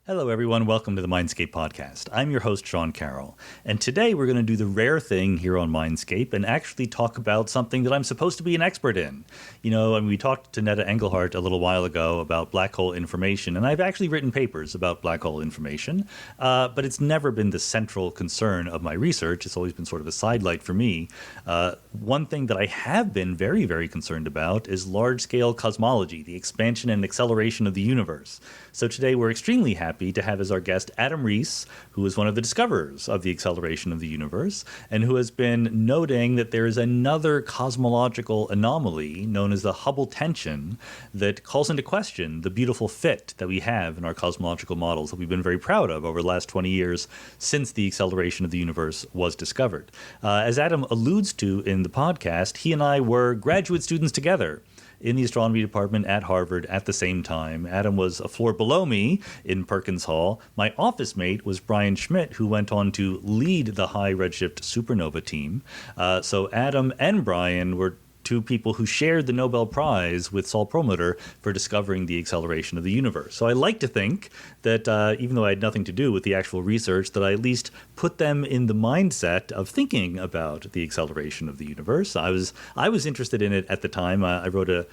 Hello, everyone. Welcome to the Mindscape podcast. I'm your host, Sean Carroll. And today we're going to do the rare thing here on Mindscape and actually talk about something that I'm supposed to be an expert in. You know, and we talked to Netta Engelhardt a little while ago about black hole information, and I've actually written papers about black hole information, but it's never been the central concern of my research. It's always been sort of a sidelight for me. One thing that I have been very, very concerned about is large-scale cosmology, the expansion and acceleration of the universe. So today we're extremely happy to have as our guest Adam Riess, who is one of the discoverers of the acceleration of the universe, and who has been noting that there is another cosmological anomaly known as the Hubble Tension that calls into question the beautiful fit that we have in our cosmological models that we've been very proud of over the last 20 years since the acceleration of the universe was discovered. As Adam alludes to in the podcast, he and I were graduate students together in the astronomy department at Harvard at the same time. Adam was a floor below me in Perkins Hall. My office mate was Brian Schmidt, who went on to lead the high redshift Supernova team. So Adam and Brian were two people who shared the Nobel Prize with Saul Perlmutter for discovering the acceleration of the universe. So I like to think that even though I had nothing to do with the actual research, that I at least put them in the mindset of thinking about the acceleration of the universe. I was interested in it at the time. I wrote a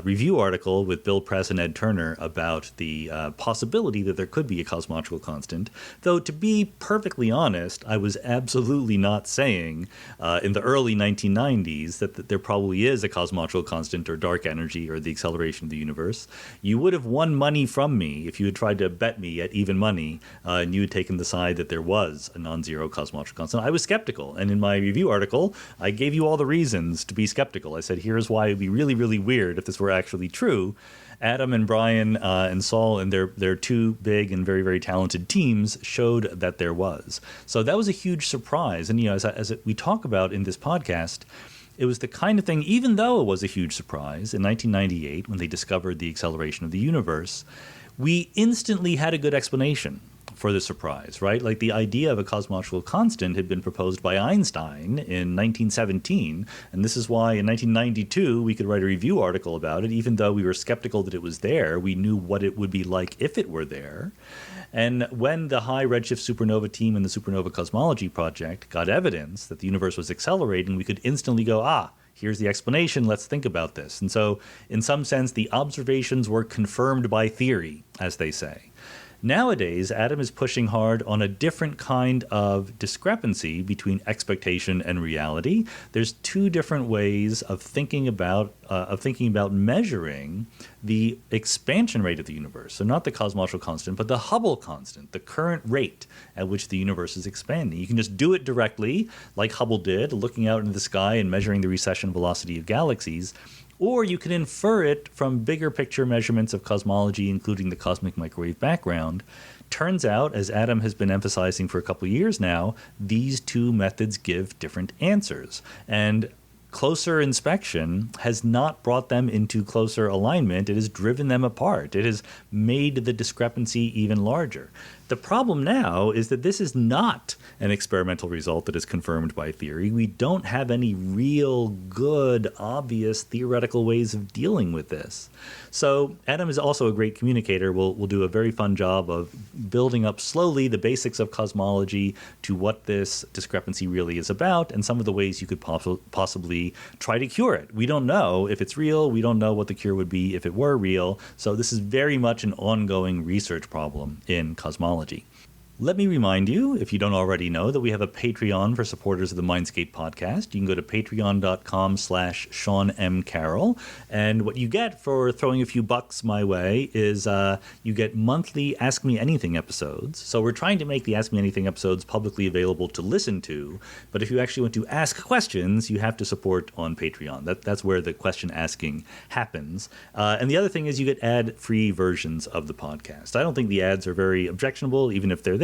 review article with Bill Press and Ed Turner about the possibility that there could be a cosmological constant. Though, to be perfectly honest, I was absolutely not saying in the early 1990s that there probably is a cosmological constant or dark energy or the acceleration of the universe. You would have won money from me if you had tried to bet me at even money and you had taken the side that there was a non-zero cosmological constant. I was skeptical, and in my review article, I gave you all the reasons to be skeptical. I said, here's why it would be really, really weird if this were actually true. Adam and Brian and Saul and their two big and very, very talented teams showed that there was. So that was a huge surprise. And, you know, as we talk about in this podcast, it was the kind of thing, even though it was a huge surprise in 1998 when they discovered the acceleration of the universe, we instantly had a good explanation for the surprise, right? Like the idea of a cosmological constant had been proposed by Einstein in 1917, and this is why in 1992 we could write a review article about it. Even though we were skeptical that it was there, we knew what it would be like if it were there. And when the high redshift supernova team and the Supernova Cosmology Project got evidence that the universe was accelerating, we could instantly go, here's the explanation, let's think about this. And so, in some sense, the observations were confirmed by theory, as they say. Nowadays, Adam is pushing hard on a different kind of discrepancy between expectation and reality. There's two different ways of thinking about measuring the expansion rate of the universe. So not the cosmological constant, but the Hubble constant, the current rate at which the universe is expanding. You can just do it directly, like Hubble did, looking out into the sky and measuring the recession velocity of galaxies. Or you can infer it from bigger picture measurements of cosmology, including the cosmic microwave background. Turns out, as Adam has been emphasizing for a couple of years now, these two methods give different answers. And closer inspection has not brought them into closer alignment. It has driven them apart. It has made the discrepancy even larger. The problem now is that this is not an experimental result that is confirmed by theory. We don't have any real good, obvious theoretical ways of dealing with this. So Adam is also a great communicator. We'll do a very fun job of building up slowly the basics of cosmology to what this discrepancy really is about and some of the ways you could possibly try to cure it. We don't know if it's real. We don't know what the cure would be if it were real. So this is very much an ongoing research problem in cosmology. Let me remind you, if you don't already know, that we have a Patreon for supporters of the Mindscape podcast. You can go to patreon.com/Sean M. Carroll. And what you get for throwing a few bucks my way is you get monthly Ask Me Anything episodes. So we're trying to make the Ask Me Anything episodes publicly available to listen to. But if you actually want to ask questions, you have to support on Patreon. That's where the question asking happens. And the other thing is you get ad-free versions of the podcast. I don't think the ads are very objectionable, even if they're there.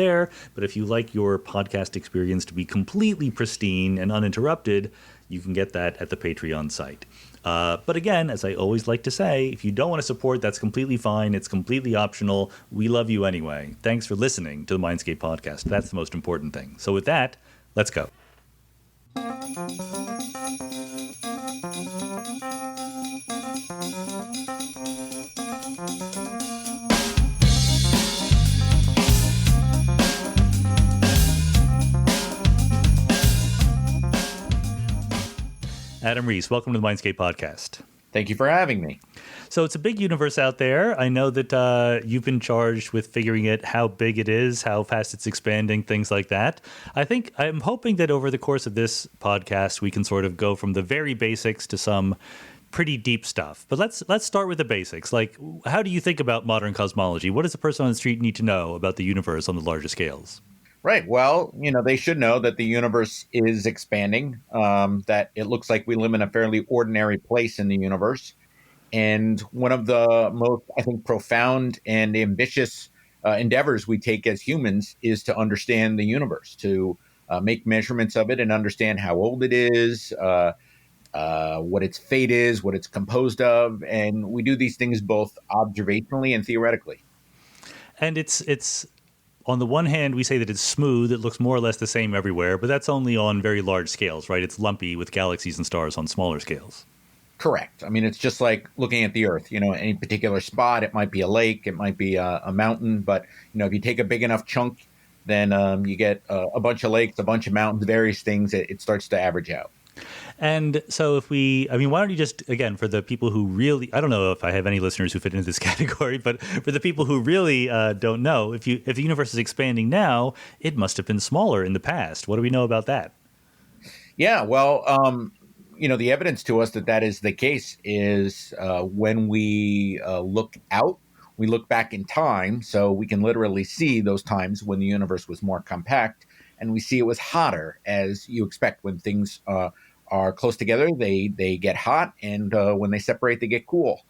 But if you like your podcast experience to be completely pristine and uninterrupted, you can get that at the Patreon site. But again, as I always like to say, if you don't want to support, that's completely fine. It's completely optional. We love you anyway. Thanks for listening to the Mindscape podcast. That's the most important thing. So with that, let's go. Adam Riess. Welcome to the Mindscape podcast. Thank you for having me. So it's a big universe out there. I know that you've been charged with figuring it, how big it is, how fast it's expanding, things like that. I'm hoping that over the course of this podcast, we can sort of go from the very basics to some pretty deep stuff. But let's start with the basics. Like, how do you think about modern cosmology? What does a person on the street need to know about the universe on the larger scales? Right. Well, they should know that the universe is expanding, that it looks like we live in a fairly ordinary place in the universe. And one of the most, I think, profound and ambitious endeavors we take as humans is to understand the universe, to make measurements of it and understand how old it is, what its fate is, what it's composed of. And we do these things both observationally and theoretically. And it's on the one hand, we say that it's smooth. It looks more or less the same everywhere, but that's only on very large scales, right? It's lumpy with galaxies and stars on smaller scales. Correct. I mean, it's just like looking at the Earth. Any particular spot, it might be a lake, it might be a mountain. But, if you take a big enough chunk, then you get a bunch of lakes, a bunch of mountains, various things. It starts to average out. And so why don't you just, again, for the people who really, I don't know if I have any listeners who fit into this category, but for the people who really don't know, if the universe is expanding now, it must have been smaller in the past. What do we know about that? Yeah, well, the evidence to us that is the case is when we look out, we look back in time, so we can literally see those times when the universe was more compact, and we see it was hotter, as you expect when things are close together. They get hot, and when they separate, they get cool.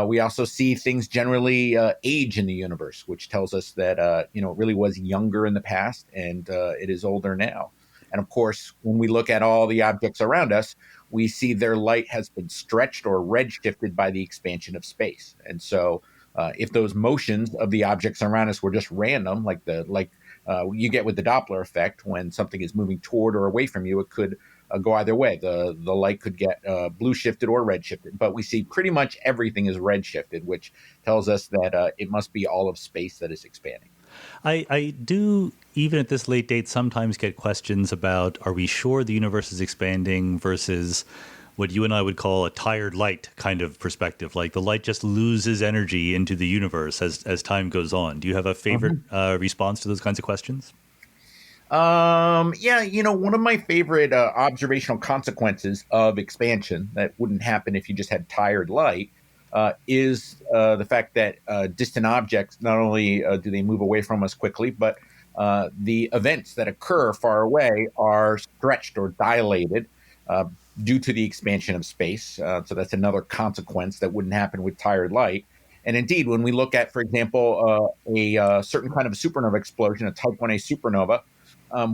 We also see things generally age in the universe, which tells us that it really was younger in the past, and it is older now. And of course, when we look at all the objects around us, we see their light has been stretched or redshifted by the expansion of space. And so if those motions of the objects around us were just random, like you get with the Doppler effect, when something is moving toward or away from you, it could go either way. The light could get blue shifted or red shifted. But we see pretty much everything is red shifted, which tells us that it must be all of space that is expanding. I do, even at this late date, sometimes get questions about, are we sure the universe is expanding versus what you and I would call a tired light kind of perspective, like the light just loses energy into the universe as time goes on. Do you have a favorite response to those kinds of questions? Yeah, one of my favorite observational consequences of expansion that wouldn't happen if you just had tired light is the fact that distant objects, not only do they move away from us quickly, but the events that occur far away are stretched or dilated due to the expansion of space. So that's another consequence that wouldn't happen with tired light. And indeed, when we look at, for example, a certain kind of a supernova explosion, a type 1a supernova,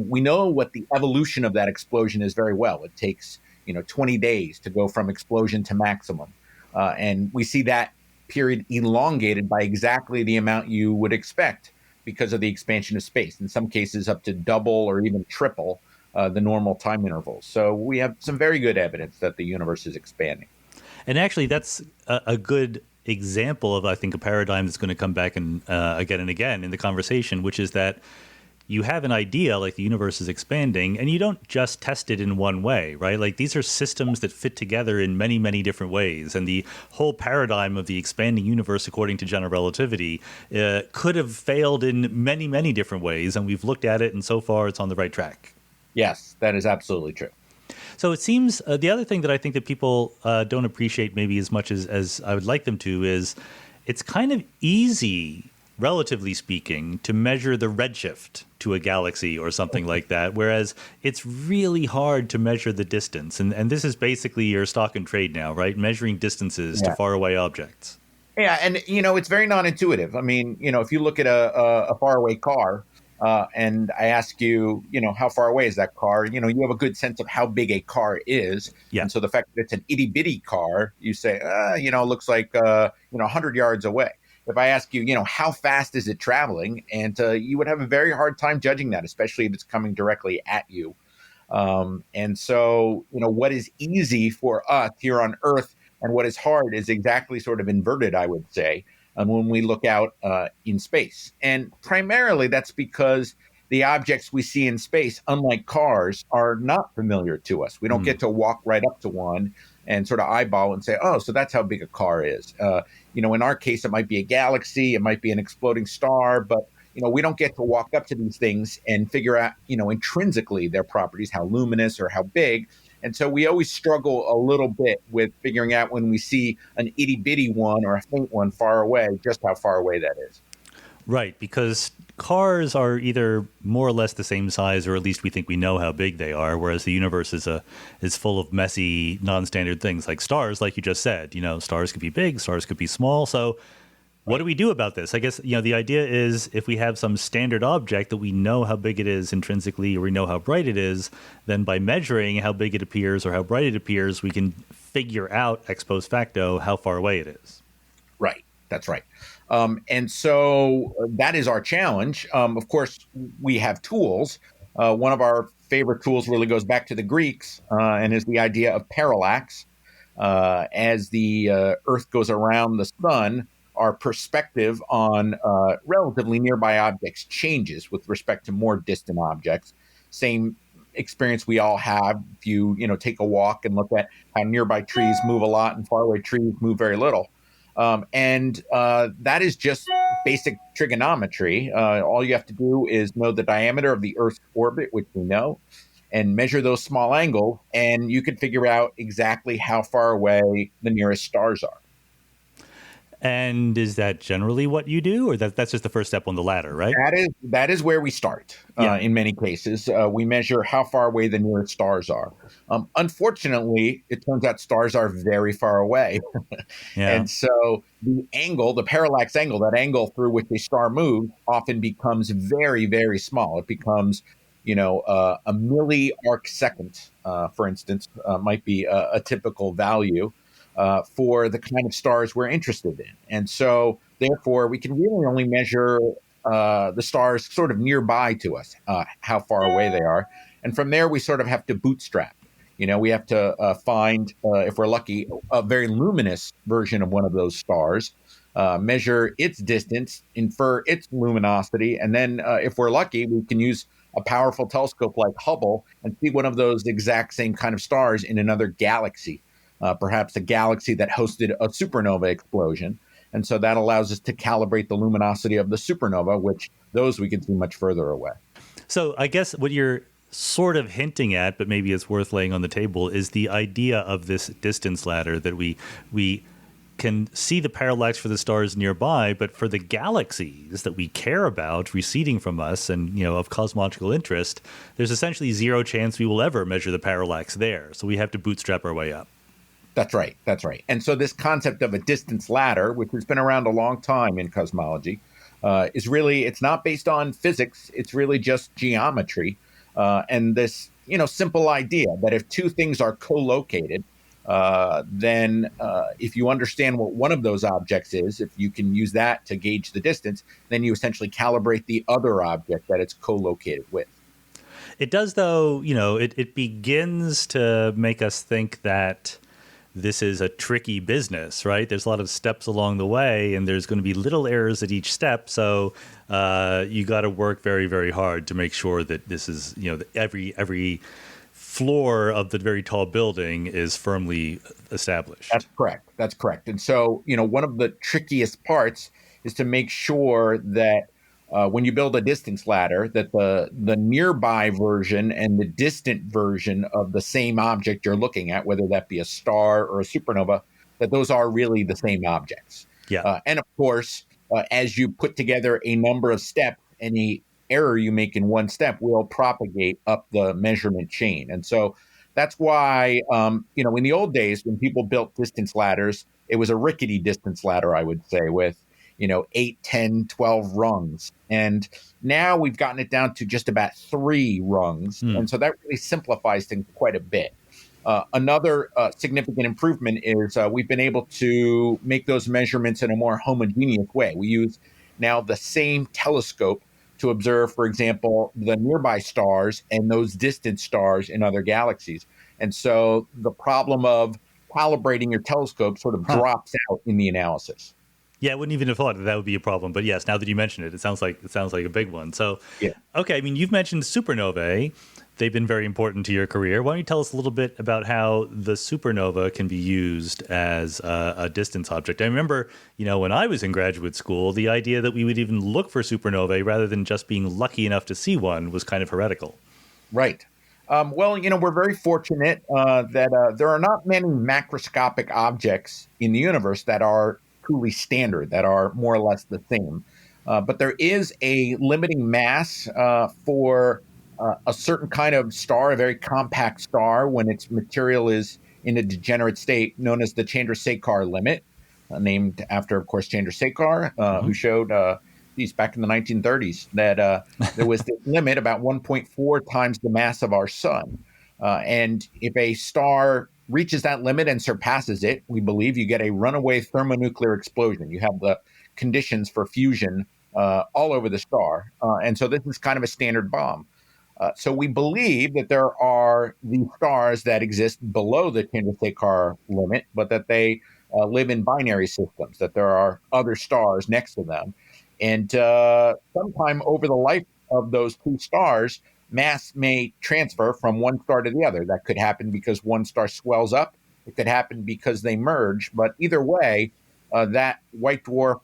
we know what the evolution of that explosion is very well. It takes 20 days to go from explosion to maximum. And we see that period elongated by exactly the amount you would expect because of the expansion of space, in some cases up to double or even triple the normal time intervals. So we have some very good evidence that the universe is expanding. And actually, that's a good example of, I think, a paradigm that's going to come back again and again in the conversation, which is that you have an idea like the universe is expanding, and you don't just test it in one way, right? Like, these are systems that fit together in many, many different ways. And the whole paradigm of the expanding universe according to general relativity could have failed in many, many different ways. And we've looked at it, and so far it's on the right track. Yes, that is absolutely true. So it seems the other thing that I think that people don't appreciate maybe as much as I would like them to is it's kind of easy, relatively speaking, to measure the redshift to a galaxy or something like that, whereas it's really hard to measure the distance. And this is basically your stock and trade now, right? Measuring distances to faraway objects. Yeah, and it's very non-intuitive. I mean, if you look at a faraway car, and I ask you, how far away is that car? You have a good sense of how big a car is. Yeah. And so the fact that it's an itty bitty car, you say, it looks like, 100 yards away. If I ask you, how fast is it traveling? And you would have a very hard time judging that, especially if it's coming directly at you. And so, what is easy for us here on Earth and what is hard is exactly sort of inverted, I would say, when we look out in space. And primarily that's because the objects we see in space, unlike cars, are not familiar to us. We don't get to walk right up to one and sort of eyeball and say, oh, so that's how big a car is. In our case, it might be a galaxy, it might be an exploding star, but we don't get to walk up to these things and figure out, intrinsically their properties, how luminous or how big. And so we always struggle a little bit with figuring out when we see an itty bitty one or a faint one far away, just how far away that is. Right, because cars are either more or less the same size, or at least we think we know how big they are, whereas the universe is full of messy, non-standard things like stars, like you just said. Stars could be big, stars could be small. So what do we do about this? I guess, the idea is if we have some standard object that we know how big it is intrinsically, or we know how bright it is, then by measuring how big it appears or how bright it appears, we can figure out ex post facto how far away it is. Right. That's right. And so that is our challenge. Of course, we have tools. One of our favorite tools really goes back to the Greeks and is the idea of parallax. As the Earth goes around the sun, our perspective on relatively nearby objects changes with respect to more distant objects. Same experience we all have if you take a walk and look at how nearby trees move a lot and faraway trees move very little. And that is just basic trigonometry. All you have to do is know the diameter of the Earth's orbit, which we know, and measure those small angles, and you can figure out exactly how far away the nearest stars are. And is that generally what you do, or that's just the first step on the ladder, right? That is where we start. In many cases, we measure how far away the nearest stars are. Unfortunately, it turns out stars are very far away, and so the parallax angle, that angle through which a star moves, often becomes very, very small. It becomes, a milli-arc second, for instance, might be a typical value. For the kind of stars we're interested in. And so, therefore, we can really only measure the stars sort of nearby to us, how far away they are. And from there, we sort of have to bootstrap. We have to find, if we're lucky, a very luminous version of one of those stars, measure its distance, infer its luminosity, and then, if we're lucky, we can use a powerful telescope like Hubble and see one of those exact same kind of stars in another galaxy. Perhaps a galaxy that hosted a supernova explosion. And so that allows us to calibrate the luminosity of the supernova, which those we can see much further away. So I guess what you're sort of hinting at, but maybe it's worth laying on the table, is the idea of this distance ladder, that we can see the parallax for the stars nearby, but for the galaxies that we care about receding from us and, of cosmological interest, there's essentially zero chance we will ever measure the parallax there. So we have to bootstrap our way up. That's right. And so this concept of a distance ladder, which has been around a long time in cosmology, is really, it's not based on physics. It's really just geometry. And this, simple idea that if two things are co-located, then if you understand what one of those objects is, if you can use that to gauge the distance, then you essentially calibrate the other object that it's co-located with. It does, though, it begins to make us think that this is a tricky business, right? There's a lot of steps along the way, and there's going to be little errors at each step. So you got to work very, very hard to make sure that this is, every floor of the very tall building is firmly established. That's correct. And so, one of the trickiest parts is to make sure that when you build a distance ladder, that the nearby version and the distant version of the same object you're looking at, whether that be a star or a supernova, that those are really the same objects. Yeah. And of course, as you put together a number of steps, any error you make in one step will propagate up the measurement chain. And so that's why, in the old days, when people built distance ladders, it was a rickety distance ladder, I would say, with 8, 10, 12 rungs. And now we've gotten it down to just about 3 rungs. And so that really simplifies things quite a bit. Another significant improvement is we've been able to make those measurements in a more homogeneous way. We use now the same telescope to observe, for example, the nearby stars and those distant stars in other galaxies. And so the problem of calibrating your telescope sort of drops out in the analysis. Yeah, I wouldn't even have thought that would be a problem. But yes, now that you mention it, it sounds like a big one. So, Yeah. okay, I mean, you've mentioned supernovae. They've been very important to your career. Why don't you tell us a little bit about how the supernova can be used as a distance object? I remember, when I was in graduate school, the idea that we would even look for supernovae rather than just being lucky enough to see one was kind of heretical. Right. Well, we're very fortunate that there are not many macroscopic objects in the universe that are truly standard, that are more or less the same. But there is a limiting mass for a certain kind of star, a very compact star, when its material is in a degenerate state, known as the Chandrasekhar limit, named after, of course, Chandrasekhar, Hmm. who showed these back in the 1930s that there was this limit about 1.4 times the mass of our sun. And if a star reaches that limit and surpasses it, we believe you get a runaway thermonuclear explosion. You have the conditions for fusion all over the star. And so this is kind of a standard bomb. So we believe that there are these stars that exist below the Chandrasekhar limit, but that they live in binary systems, that there are other stars next to them. And sometime over the life of those two stars, mass may transfer from one star to the other. That could happen because one star swells up. It could happen because they merge. But either way, that white dwarf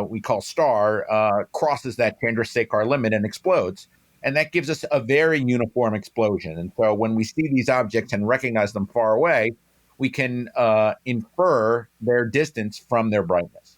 we call star crosses that Chandrasekhar limit and explodes. And that gives us a very uniform explosion. And so when we see these objects and recognize them far away, we can infer their distance from their brightness.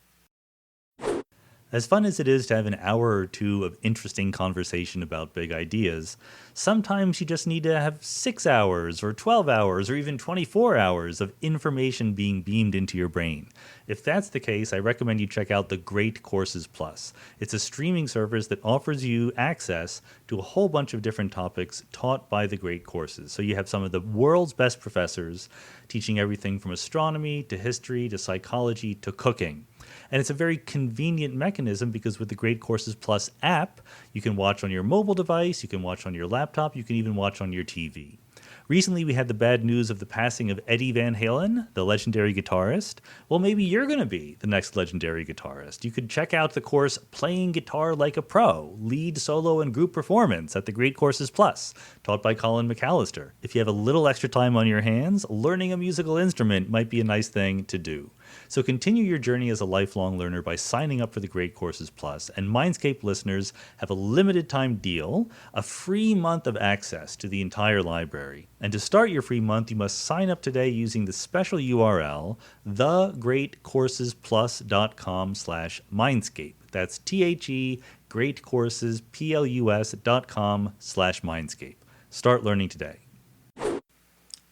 As fun as it is to have an hour or two of interesting conversation about big ideas, sometimes you just need to have 6 hours or 12 hours or even 24 hours of information being beamed into your brain. If that's the case, I recommend you check out the Great Courses Plus. It's a streaming service that offers you access to a whole bunch of different topics taught by the Great Courses. So you have some of the world's best professors teaching everything from astronomy to history to psychology to cooking. And it's a very convenient mechanism because with the Great Courses Plus app, you can watch on your mobile device, you can watch on your laptop, you can even watch on your TV. Recently, we had the bad news of the passing of Eddie Van Halen, the legendary guitarist. Well, maybe you're going to be the next legendary guitarist. You could check out the course Playing Guitar Like a Pro, Lead, Solo, and Group Performance at the Great Courses Plus, taught by Colin McAllister. If you have a little extra time on your hands, learning a musical instrument might be a nice thing to do. So continue your journey as a lifelong learner by signing up for the Great Courses Plus, and Mindscape listeners have a limited time deal, a free month of access to the entire library. And to start your free month, you must sign up today using the special URL, thegreatcoursesplus.com/Mindscape. That's THE greatcoursesplus.com/Mindscape. Start learning today.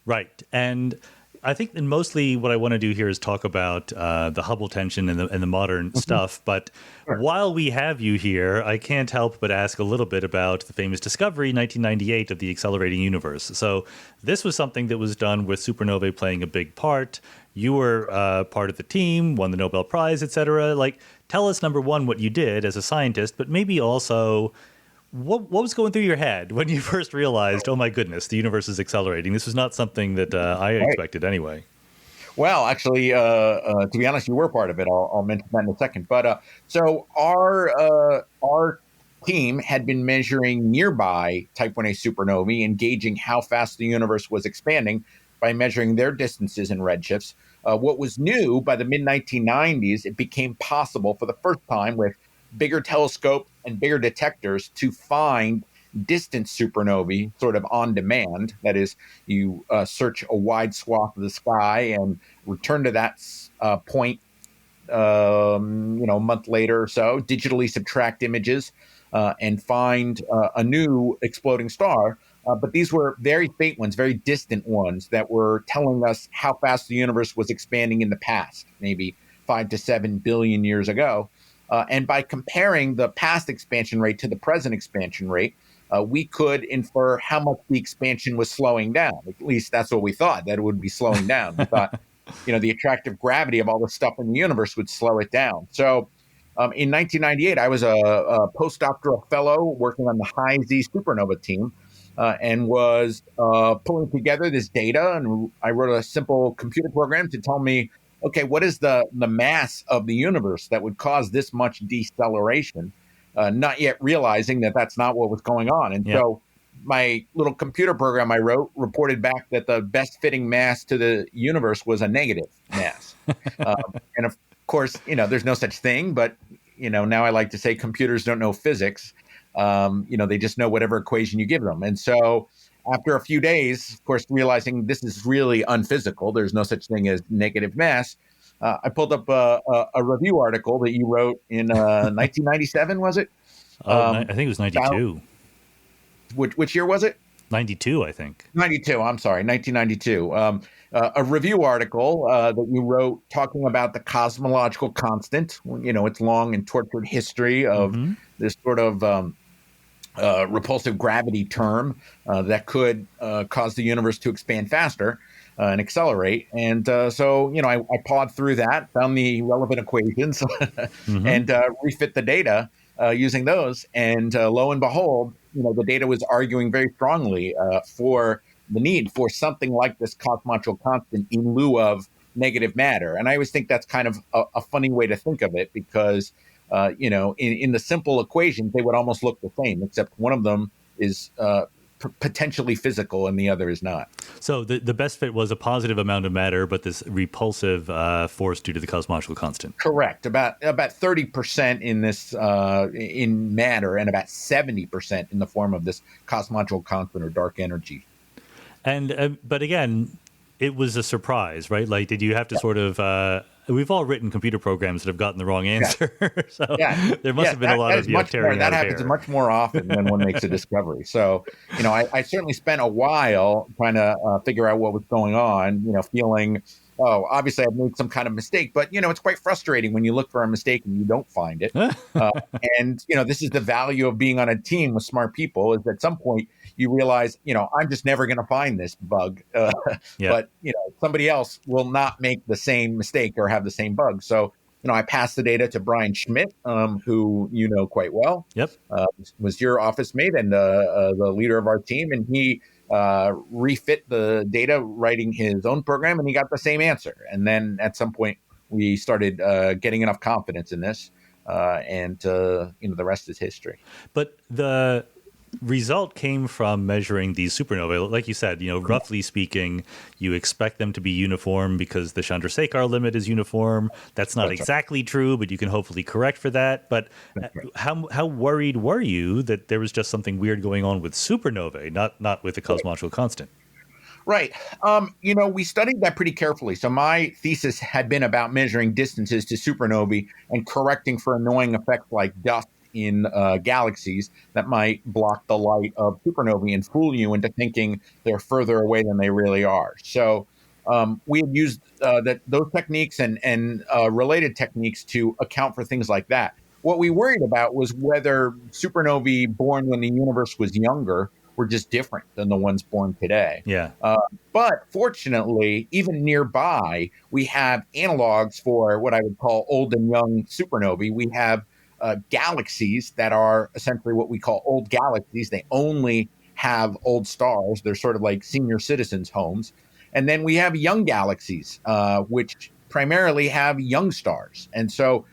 Right. And I think that mostly what I want to do here is talk about the Hubble tension and the modern stuff. But Sure. while we have you here, I can't help but ask a little bit about the famous discovery, 1998, of the accelerating universe. So this was something that was done with supernovae playing a big part. You were part of the team, won the Nobel Prize, et cetera. Like, tell us, number one, what you did as a scientist, but maybe also what was going through your head when you first realized, oh my goodness, the universe is accelerating? This was not something that I Right. expected anyway. Well, actually, to be honest, you were part of it. I'll mention that in a second. But so our team had been measuring nearby Type 1a supernovae, engaging how fast the universe was expanding by measuring their distances in redshifts. What was new by the mid 1990s, it became possible for the first time with bigger telescope and bigger detectors to find distant supernovae sort of on demand. That is, you search a wide swath of the sky and return to that point, a month later or so, digitally subtract images and find a new exploding star. But these were very faint ones, very distant ones that were telling us how fast the universe was expanding in the past, maybe 5 to 7 billion years ago. And by comparing the past expansion rate to the present expansion rate, we could infer how much the expansion was slowing down. At least that's what we thought, that it would be slowing down. We thought, the attractive gravity of all the stuff in the universe would slow it down. So in 1998, I was a postdoctoral fellow working on the High Z supernova team and was pulling together this data. And I wrote a simple computer program to tell me okay, what is the mass of the universe that would cause this much deceleration? Not yet realizing that that's not what was going on. And Yeah. so my little computer program I wrote reported back that the best fitting mass to the universe was a negative mass. And of course, there's no such thing, but, now I like to say computers don't know physics. They just know whatever equation you give them. And so after a few days, of course, realizing this is really unphysical, there's no such thing as negative mass. I pulled up a review article that you wrote in 1997, was it? I think it was 92. Which year was it? 92, I think. 92. I'm sorry, 1992. A review article that you wrote talking about the cosmological constant. Its long and tortured history of this sort of repulsive gravity term that could cause the universe to expand faster and accelerate. And so, I pawed through that, found the relevant equations, and refit the data using those. And lo and behold, the data was arguing very strongly for the need for something like this cosmological constant in lieu of negative matter. And I always think that's kind of a funny way to think of it because, in the simple equations, they would almost look the same, except one of them is potentially physical and the other is not. So the best fit was a positive amount of matter, but this repulsive force due to the cosmological constant. Correct. About 30% in this in matter, and about 70% in the form of this cosmological constant or dark energy. And but again, it was a surprise, right? Like, did you have to sort of? We've all written computer programs that have gotten the wrong answer, so there must have been a lot of tearing that out happens hair. much more often when one makes a discovery. So, I certainly spent a while trying to figure out what was going on. Feeling, oh, obviously I've made some kind of mistake, but it's quite frustrating when you look for a mistake and you don't find it. And this is the value of being on a team with smart people, is at some point you realize, I'm just never going to find this bug, but somebody else will not make the same mistake or have the same bug. So, I passed the data to Brian Schmidt, who you know quite well. Yep, was your office mate and the leader of our team, and he refit the data, writing his own program, and he got the same answer. And then at some point, we started getting enough confidence in this, and the rest is history. but the result came from measuring these supernovae. Like you said, roughly speaking, you expect them to be uniform because the Chandrasekhar limit is uniform. That's not exactly true, but you can hopefully correct for that. But how worried were you that there was just something weird going on with supernovae, not with the cosmological constant? Right. We studied that pretty carefully. So my thesis had been about measuring distances to supernovae and correcting for annoying effects like dust in galaxies that might block the light of supernovae and fool you into thinking they're further away than they really are. So we had used those techniques and related techniques to account for things like that. What we worried about was whether supernovae born when the universe was younger were just different than the ones born today. Yeah. But fortunately, even nearby, we have analogs for what I would call old and young supernovae. We have galaxies that are essentially what we call old galaxies. They only have old stars. They're sort of like senior citizens' homes. And then we have young galaxies, which primarily have young stars. And so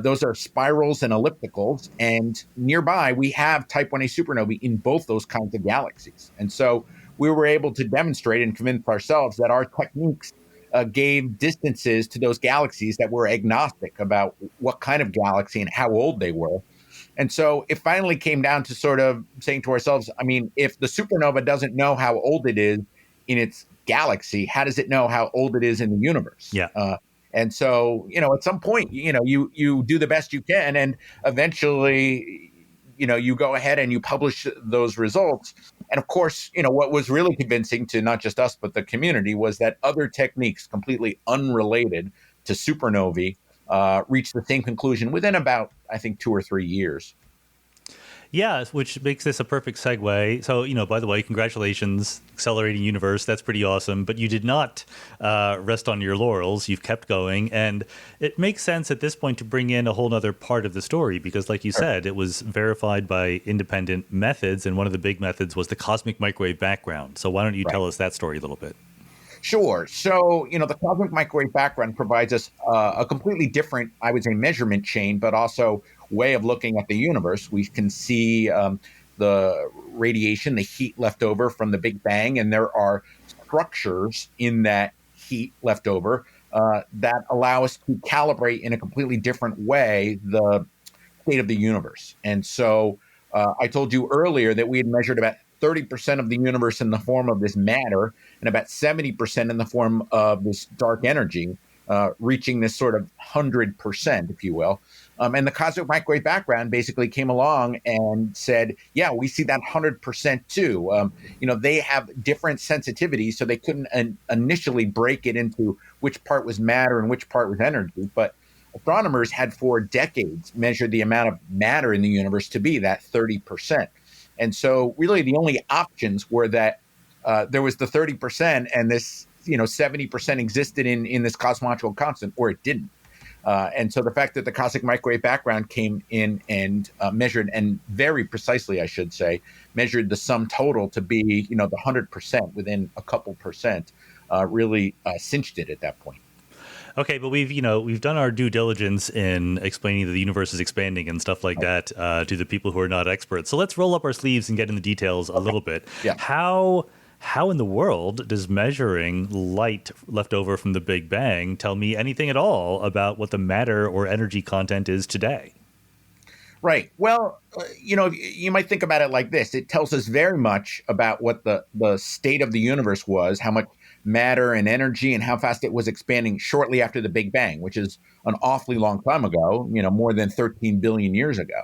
those are spirals and ellipticals. And nearby, we have type 1a supernovae in both those kinds of galaxies. And so we were able to demonstrate and convince ourselves that our techniques gave distances to those galaxies that were agnostic about what kind of galaxy and how old they were. And so it finally came down to sort of saying to ourselves, I mean, if the supernova doesn't know how old it is in its galaxy, how does it know how old it is in the universe? Yeah. And so, at some point, you do the best you can, and eventually, you go ahead and you publish those results. And of course, what was really convincing to not just us, but the community was that other techniques completely unrelated to supernovae reached the same conclusion within about, I think, 2 or 3 years. Yeah, which makes this a perfect segue. So, by the way, congratulations, Accelerating Universe. That's pretty awesome. But you did not rest on your laurels. You've kept going. And it makes sense at this point to bring in a whole other part of the story because, like you said, it was verified by independent methods. And one of the big methods was the cosmic microwave background. So why don't you tell us that story a little bit? Sure. So, the cosmic microwave background provides us a completely different, I would say, measurement chain, but also way of looking at the universe. We can see the radiation, the heat left over from the Big Bang, and there are structures in that heat left over that allow us to calibrate in a completely different way the state of the universe. And so I told you earlier that we had measured about 30% of the universe in the form of this matter and about 70% in the form of this dark energy, reaching this sort of 100%, if you will. And the cosmic microwave background basically came along and said, yeah, we see that 100% too. They have different sensitivities, so they couldn't initially break it into which part was matter and which part was energy. But astronomers had for decades measured the amount of matter in the universe to be that 30%. And so really the only options were that there was the 30% and this 70% existed in this cosmological constant, or it didn't. And so the fact that the cosmic microwave background came in and measured, and very precisely, I should say, measured the sum total to be, the 100% within a couple percent, really cinched it at that point. Okay, but we've done our due diligence in explaining that the universe is expanding and stuff like that to the people who are not experts. So let's roll up our sleeves and get in the details a little bit. Yeah. How in the world does measuring light left over from the Big Bang tell me anything at all about what the matter or energy content is today? Right. Well, you might think about it like this. It tells us very much about what the state of the universe was, how much matter and energy and how fast it was expanding shortly after the Big Bang, which is an awfully long time ago, more than 13 billion years ago.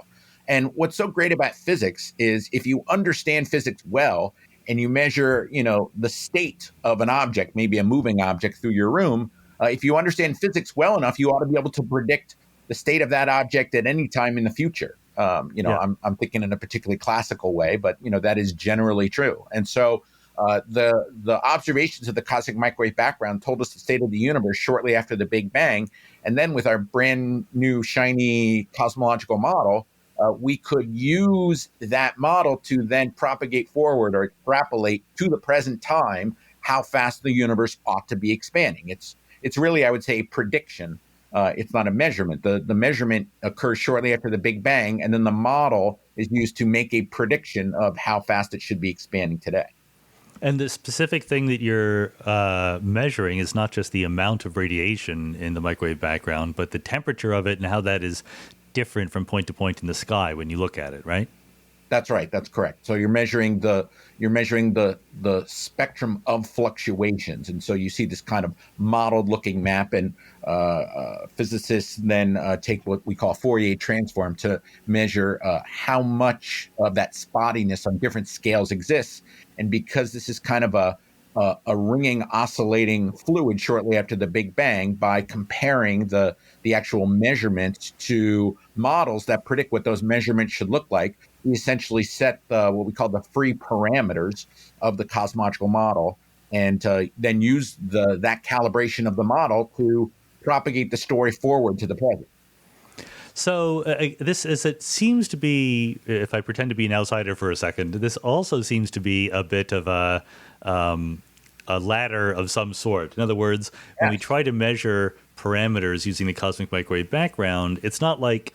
And what's so great about physics is if you understand physics well and you measure, the state of an object, maybe a moving object through your room, if you understand physics well enough, you ought to be able to predict the state of that object at any time in the future. I'm thinking in a particularly classical way, but that is generally true. And so the observations of the cosmic microwave background told us the state of the universe shortly after the Big Bang, and then with our brand new shiny cosmological model, we could use that model to then propagate forward or extrapolate to the present time how fast the universe ought to be expanding. It's really, I would say, a prediction. It's not a measurement. The measurement occurs shortly after the Big Bang, and then the model is used to make a prediction of how fast it should be expanding today. And the specific thing that you're measuring is not just the amount of radiation in the microwave background, but the temperature of it and how that is different from point to point in the sky when you look at it, right? That's right. That's correct. So you're measuring the spectrum of fluctuations, and so you see this kind of modeled looking map. And physicists then take what we call Fourier transform to measure how much of that spottiness on different scales exists. And because this is kind of a ringing, oscillating fluid shortly after the Big Bang, by comparing the actual measurements to models that predict what those measurements should look like, we essentially set what we call the free parameters of the cosmological model, and then use that calibration of the model to propagate the story forward to the present. So it seems to be, if I pretend to be an outsider for a second, this also seems to be a bit of a ladder of some sort. In other words, when we try to measure parameters using the cosmic microwave background, it's not like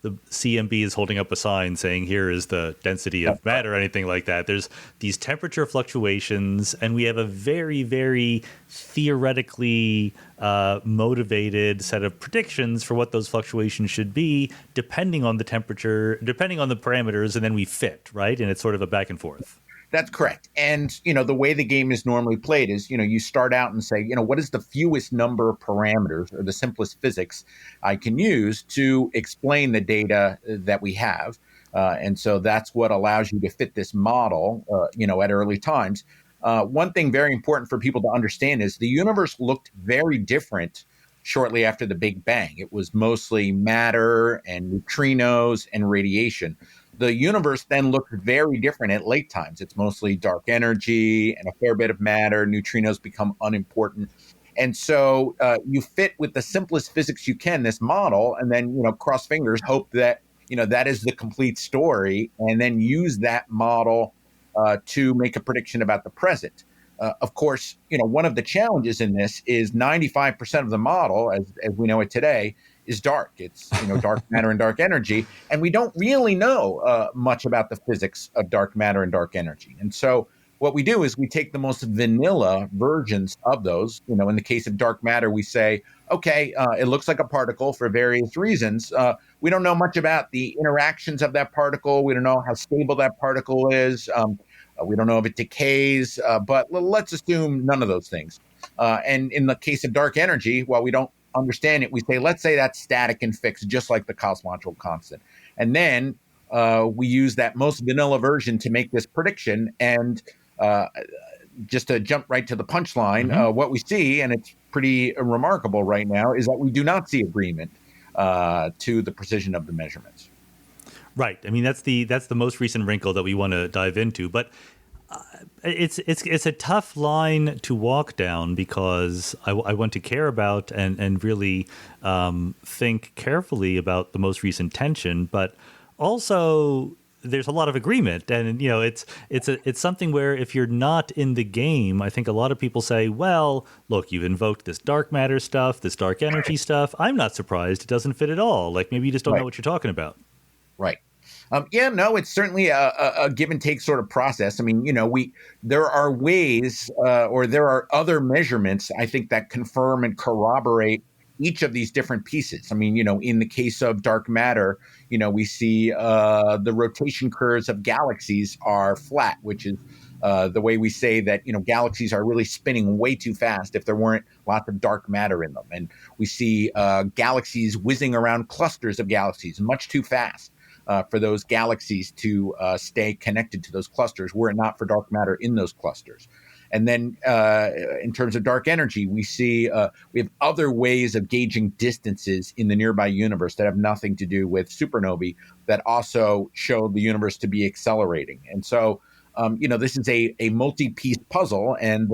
the CMB is holding up a sign saying here is the density of matter or anything like that. There's these temperature fluctuations, and we have a very, very theoretically motivated set of predictions for what those fluctuations should be, depending on the temperature, depending on the parameters, and then we fit, right? And it's sort of a back and forth. That's correct. And, the way the game is normally played is, you start out and say, what is the fewest number of parameters or the simplest physics I can use to explain the data that we have. And so that's what allows you to fit this model, at early times. One thing very important for people to understand is the universe looked very different shortly after the Big Bang. It was mostly matter and neutrinos and radiation. The universe then looked very different at late times. It's mostly dark energy and a fair bit of matter. Neutrinos become unimportant. And so you fit with the simplest physics you can, this model, and then, cross fingers, hope that, that is the complete story, and then use that model to make a prediction about the present. Of course, one of the challenges in this is 95% of the model, as we know it today, is dark. It's dark matter and dark energy, and we don't really know much about the physics of dark matter and dark energy. And so, what we do is we take the most vanilla versions of those. In the case of dark matter, we say, okay, it looks like a particle for various reasons. We don't know much about the interactions of that particle. We don't know how stable that particle is. We don't know if it decays, but let's assume none of those things. And in the case of dark energy, while we don't understand it, we say, let's say that's static and fixed, just like the cosmological constant. And then we use that most vanilla version to make this prediction. And just to jump right to the punchline, what we see, and it's pretty remarkable right now, is that we do not see agreement to the precision of the measurements. Right. I mean, that's the most recent wrinkle that we want to dive into. But it's a tough line to walk down, because I want to care about and really think carefully about the most recent tension, but also there's a lot of agreement, and it's something where if you're not in the game, I think a lot of people say, well, look, you've invoked this dark matter stuff, this dark energy stuff. I'm not surprised it doesn't fit at all. Like, maybe you just don't know what you're talking about. Right. It's certainly a give and take sort of process. I mean, there are ways or there are other measurements, I think, that confirm and corroborate each of these different pieces. I mean, in the case of dark matter, we see the rotation curves of galaxies are flat, which is the way we say that, galaxies are really spinning way too fast if there weren't lots of dark matter in them. And we see galaxies whizzing around clusters of galaxies much too fast for those galaxies to stay connected to those clusters were it not for dark matter in those clusters. And then in terms of dark energy, we see we have other ways of gauging distances in the nearby universe that have nothing to do with supernovae that also show the universe to be accelerating. And so, this is a multi-piece puzzle, and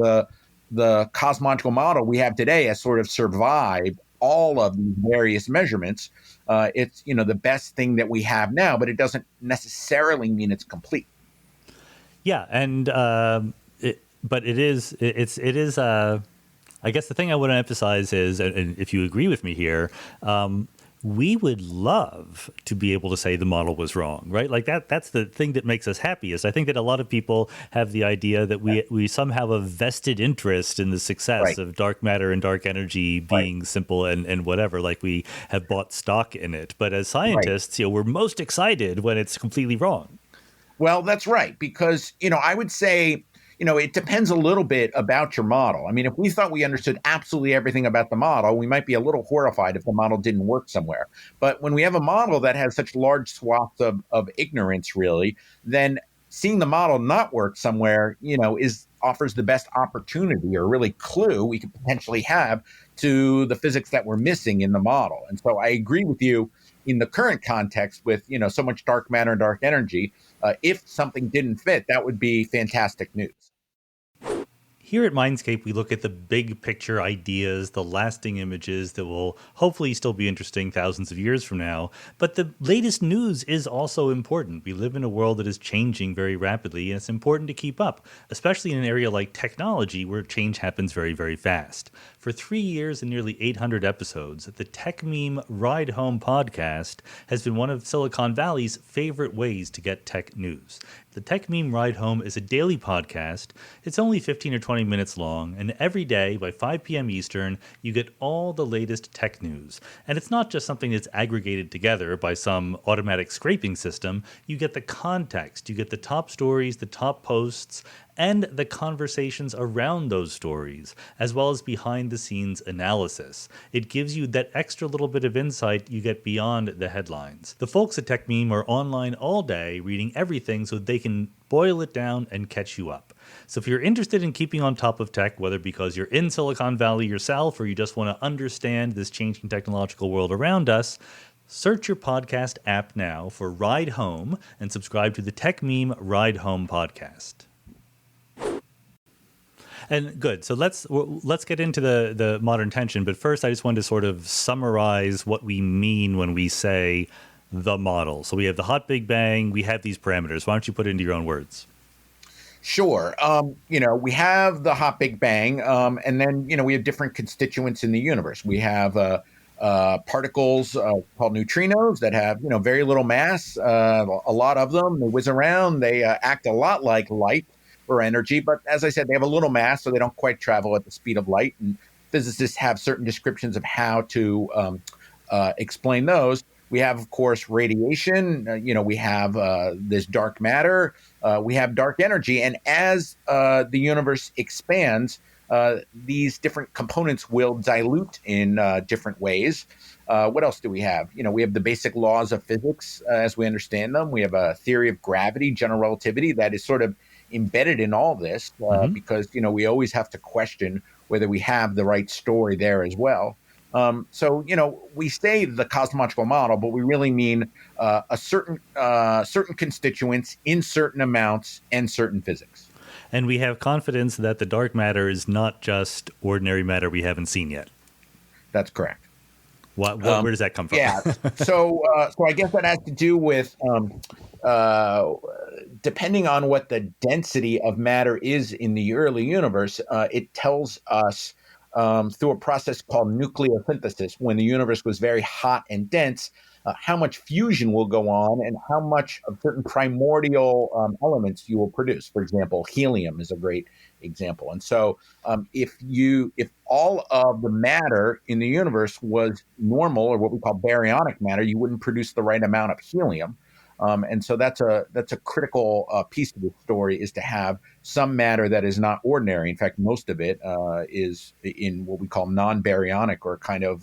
the cosmological model we have today has sort of survived all of these various measurements. It's the best thing that we have now, but it doesn't necessarily mean it's complete. Yeah, and but it is. I guess the thing I want to emphasize is, and if you agree with me here, we would love to be able to say the model was wrong, right? Like that's the thing that makes us happiest. I think that a lot of people have the idea that we somehow have a vested interest in the success of dark matter and dark energy being simple and whatever, like we have bought stock in it. But as scientists, we're most excited when it's completely wrong. Well, that's right, because, I would say, it depends a little bit about your model. I mean, if we thought we understood absolutely everything about the model, we might be a little horrified if the model didn't work somewhere. But when we have a model that has such large swaths of ignorance, really, then seeing the model not work somewhere, offers the best opportunity or really clue we could potentially have to the physics that we're missing in the model. And so I agree with you in the current context with, so much dark matter and dark energy. If something didn't fit, that would be fantastic news. Here at Mindscape, we look at the big picture ideas, the lasting images that will hopefully still be interesting thousands of years from now. But the latest news is also important. We live in a world that is changing very rapidly, and it's important to keep up, especially in an area like technology where change happens very, very fast. For 3 years and nearly 800 episodes, the Tech Meme Ride Home podcast has been one of Silicon Valley's favorite ways to get tech news. The Tech Meme Ride Home is a daily podcast. It's only 15 or 20 minutes long, and every day by 5 p.m. Eastern, you get all the latest tech news. And it's not just something that's aggregated together by some automatic scraping system. You get the context, you get the top stories, the top posts, and the conversations around those stories, as well as behind-the-scenes analysis. It gives you that extra little bit of insight you get beyond the headlines. The folks at Tech Meme are online all day reading everything so they can boil it down and catch you up. So if you're interested in keeping on top of tech, whether because you're in Silicon Valley yourself or you just want to understand this changing technological world around us, search your podcast app now for Ride Home and subscribe to the Tech Meme Ride Home podcast. And good. So let's get into the modern tension. But first, I just wanted to sort of summarize what we mean when we say the model. So we have the hot Big Bang. We have these parameters. Why don't you put it into your own words? Sure. We have the hot Big Bang, and then we have different constituents in the universe. We have particles called neutrinos that have very little mass. A lot of them. They whiz around. They act a lot like light or energy, but as I said, they have a little mass, so they don't quite travel at the speed of light. And physicists have certain descriptions of how to explain those. We have, of course, radiation. We have this dark matter. We have dark energy. And as the universe expands, these different components will dilute in different ways. What else do we have? We have the basic laws of physics as we understand them. We have a theory of gravity, general relativity, that is sort of embedded in all this because, we always have to question whether we have the right story there as well. So we say the cosmological model, but we really mean a certain constituents in certain amounts and certain physics. And we have confidence that the dark matter is not just ordinary matter we haven't seen yet. That's correct. Where does that come from? Yeah. So I guess that has to do with depending on what the density of matter is in the early universe, it tells us through a process called nucleosynthesis, when the universe was very hot and dense, how much fusion will go on and how much of certain primordial elements you will produce. For example, helium is a great example. And so if all of the matter in the universe was normal, or what we call baryonic matter, you wouldn't produce the right amount of helium. And so that's a critical piece of the story, is to have some matter that is not ordinary. In fact, most of it is in what we call non-baryonic, or kind of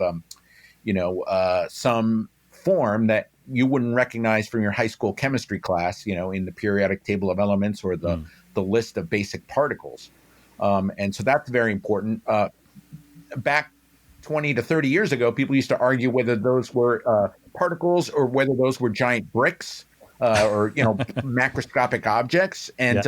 some form that you wouldn't recognize from your high school chemistry class, in the periodic table of elements or the list of basic particles. And so that's very important. Back 20 to 30 years ago, people used to argue whether those were particles or whether those were giant bricks or macroscopic objects. And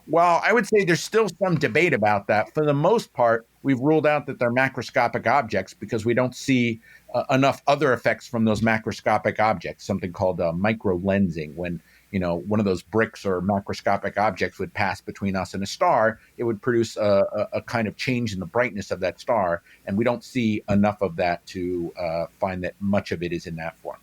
while I would say there's still some debate about that, for the most part, we've ruled out that they're macroscopic objects because we don't see enough other effects from those macroscopic objects, something called micro lensing. When one of those bricks or macroscopic objects would pass between us and a star, it would produce a kind of change in the brightness of that star. And we don't see enough of that to find that much of it is in that form.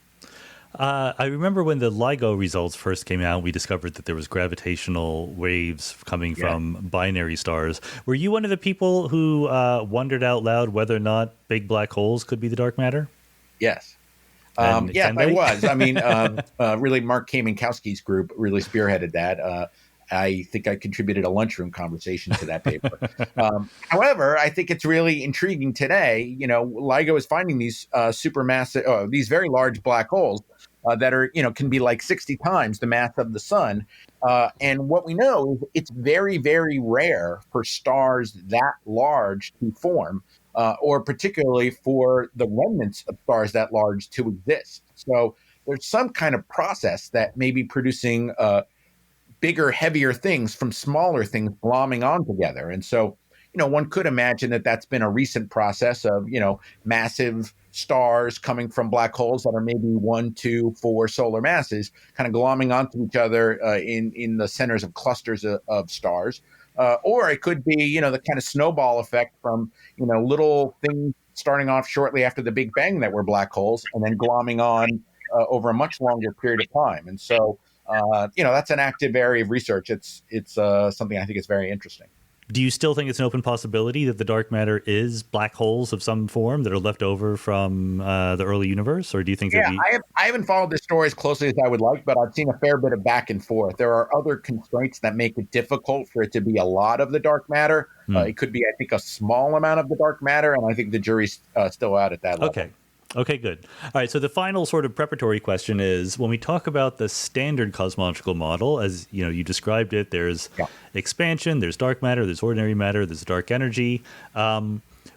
I remember when the LIGO results first came out, we discovered that there was gravitational waves coming from binary stars. Were you one of the people who wondered out loud whether or not big black holes could be the dark matter? Yes. Yes, I was. I mean, really, Mark Kaminkowski's group really spearheaded that. I think I contributed a lunchroom conversation to that paper. However, I think it's really intriguing today. LIGO is finding these supermassive, these very large black holes that are, can be like 60 times the mass of the sun. And what we know is it's very, very rare for stars that large to form, or particularly for the remnants of stars that large to exist. So there's some kind of process that may be producing bigger, heavier things from smaller things glomming on together. And so, one could imagine that that's been a recent process of, massive stars coming from black holes that are maybe 1, 2, 4 solar masses kind of glomming onto each other in the centers of clusters of stars. Or it could be, the kind of snowball effect from, little things starting off shortly after the Big Bang that were black holes and then glomming on over a much longer period of time. And so, that's an active area of research. It's something I think is very interesting. Do you still think it's an open possibility that the dark matter is black holes of some form that are left over from the early universe? Or do you think I haven't followed this story as closely as I would like, but I've seen a fair bit of back and forth. There are other constraints that make it difficult for it to be a lot of the dark matter. It could be, I think, a small amount of the dark matter, and I think the jury's still out at that level. Okay, good. All right, so the final sort of preparatory question is, when we talk about the standard cosmological model, as you described it, there's expansion, there's dark matter, there's ordinary matter, there's dark energy.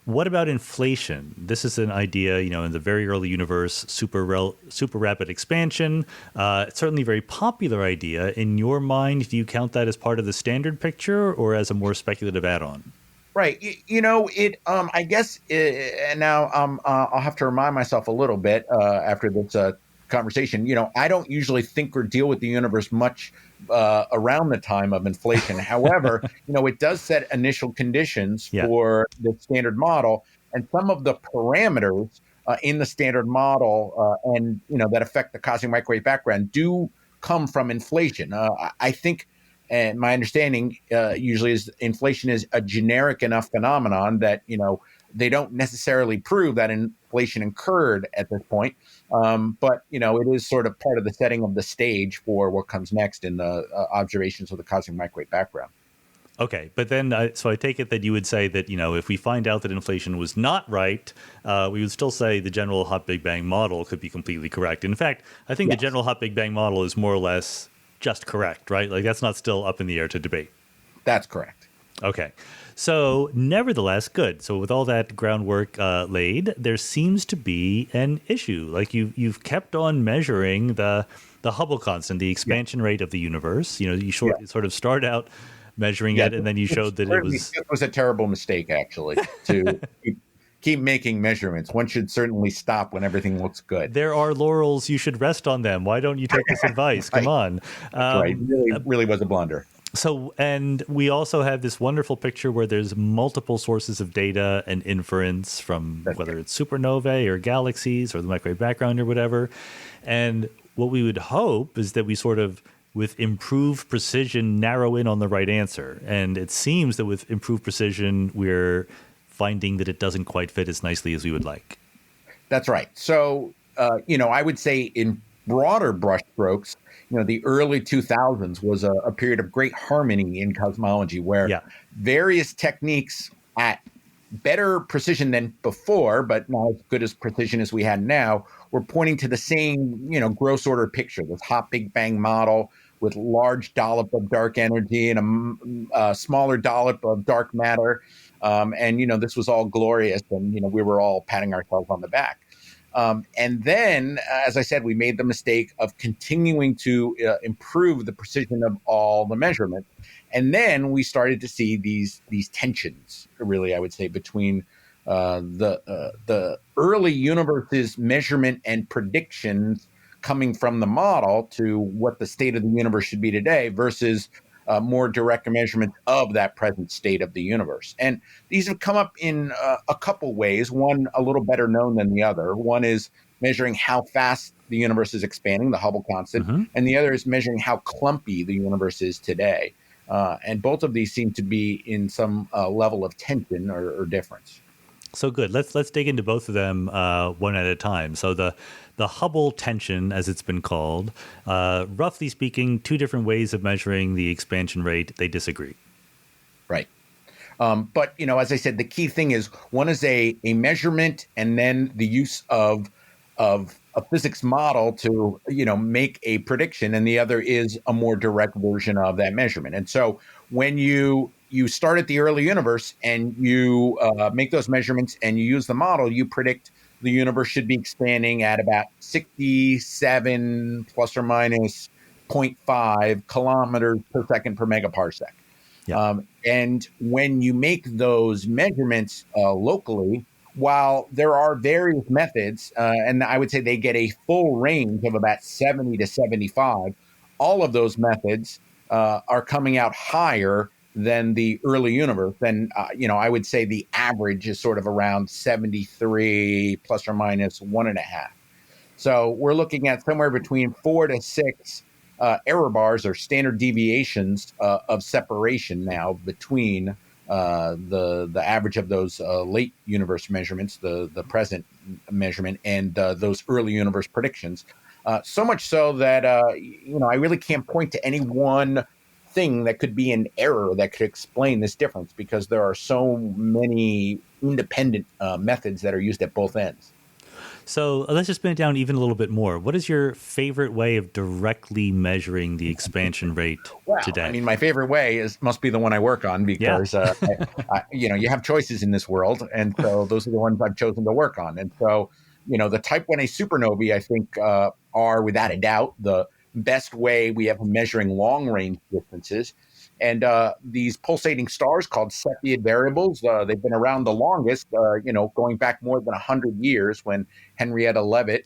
What about inflation? This is an idea, in the very early universe, super rapid expansion. It's certainly a very popular idea. In your mind, do you count that as part of the standard picture or as a more speculative add-on? Right. I guess, and now I'll have to remind myself a little bit after this conversation. I don't usually think or deal with the universe much around the time of inflation. However, it does set initial conditions Yeah. for the standard model, and some of the parameters in the standard model and that affect the cosmic microwave background do come from inflation. I think, and my understanding usually is inflation is a generic enough phenomenon that they don't necessarily prove that inflation occurred at this point. But it is sort of part of the setting of the stage for what comes next in the observations of the cosmic microwave background. Okay, but then, so I take it that you would say that, if we find out that inflation was not right, we would still say the general hot Big Bang model could be completely correct. In fact, I think Yes. the general hot Big Bang model is more or less just correct, right? Like that's not still up in the air to debate. That's correct. Okay. So nevertheless, good. So with all that groundwork laid, there seems to be an issue. Like you've kept on measuring the Hubble constant, the expansion rate of the universe. You sort of start out measuring it, and then you showed that it was a terrible mistake, actually, to keep making measurements. One should certainly stop when everything looks good. There are laurels. You should rest on them. Why don't you take this advice? Right. Come on. That's right. Really was a blunder. So, and we also have this wonderful picture where there's multiple sources of data and inference from whether it's supernovae or galaxies or the microwave background or whatever. And what we would hope is that we sort of, with improved precision, narrow in on the right answer. And it seems that with improved precision, we're finding that it doesn't quite fit as nicely as we would like. That's right. So, I would say in broader brushstrokes, the early 2000s was a period of great harmony in cosmology where various techniques at better precision than before, but not as good as precision as we had now, were pointing to the same, gross order picture, this hot Big Bang model with large dollop of dark energy and a smaller dollop of dark matter. And this was all glorious, and, we were all patting ourselves on the back. And then, as I said, we made the mistake of continuing to improve the precision of all the measurements. And then we started to see these tensions, really, I would say, between the early universe's measurement and predictions coming from the model to what the state of the universe should be today versus more direct measurement of that present state of the universe. And these have come up in a couple ways, one a little better known than the other. One is measuring how fast the universe is expanding, the Hubble constant, and the other is measuring how clumpy the universe is today. And both of these seem to be in some level of tension or difference. So good. Let's dig into both of them one at a time. So the Hubble tension, as it's been called, roughly speaking, two different ways of measuring the expansion rate. They disagree. Right. But, as I said, the key thing is one is a measurement and then the use of a physics model to, make a prediction. And the other is a more direct version of that measurement. And so when you start at the early universe and you make those measurements and you use the model, you predict the universe should be expanding at about 67 plus or minus 0.5 kilometers per second per megaparsec. Yeah. And when you make those measurements locally, while there are various methods, and I would say they get a full range of about 70 to 75, all of those methods are coming out higher than the early universe. Then, I would say the average is sort of around 73 plus or minus 1.5. So we're looking at somewhere between 4 to 6 error bars or standard deviations of separation now between the average of those late universe measurements, the present measurement, and those early universe predictions. So much so that, I really can't point to any one thing that could be an error that could explain this difference because there are so many independent methods that are used at both ends. So let's just spin it down even a little bit more. What is your favorite way of directly measuring the expansion rate today? I mean, my favorite way must be the one I work on because, you have choices in this world. And so those are the ones I've chosen to work on. And so, the type 1A supernovae, I think, are without a doubt the best way we have of measuring long range distances. And these pulsating stars called Cepheid variables, they've been around the longest, going back more than 100 years when Henrietta Leavitt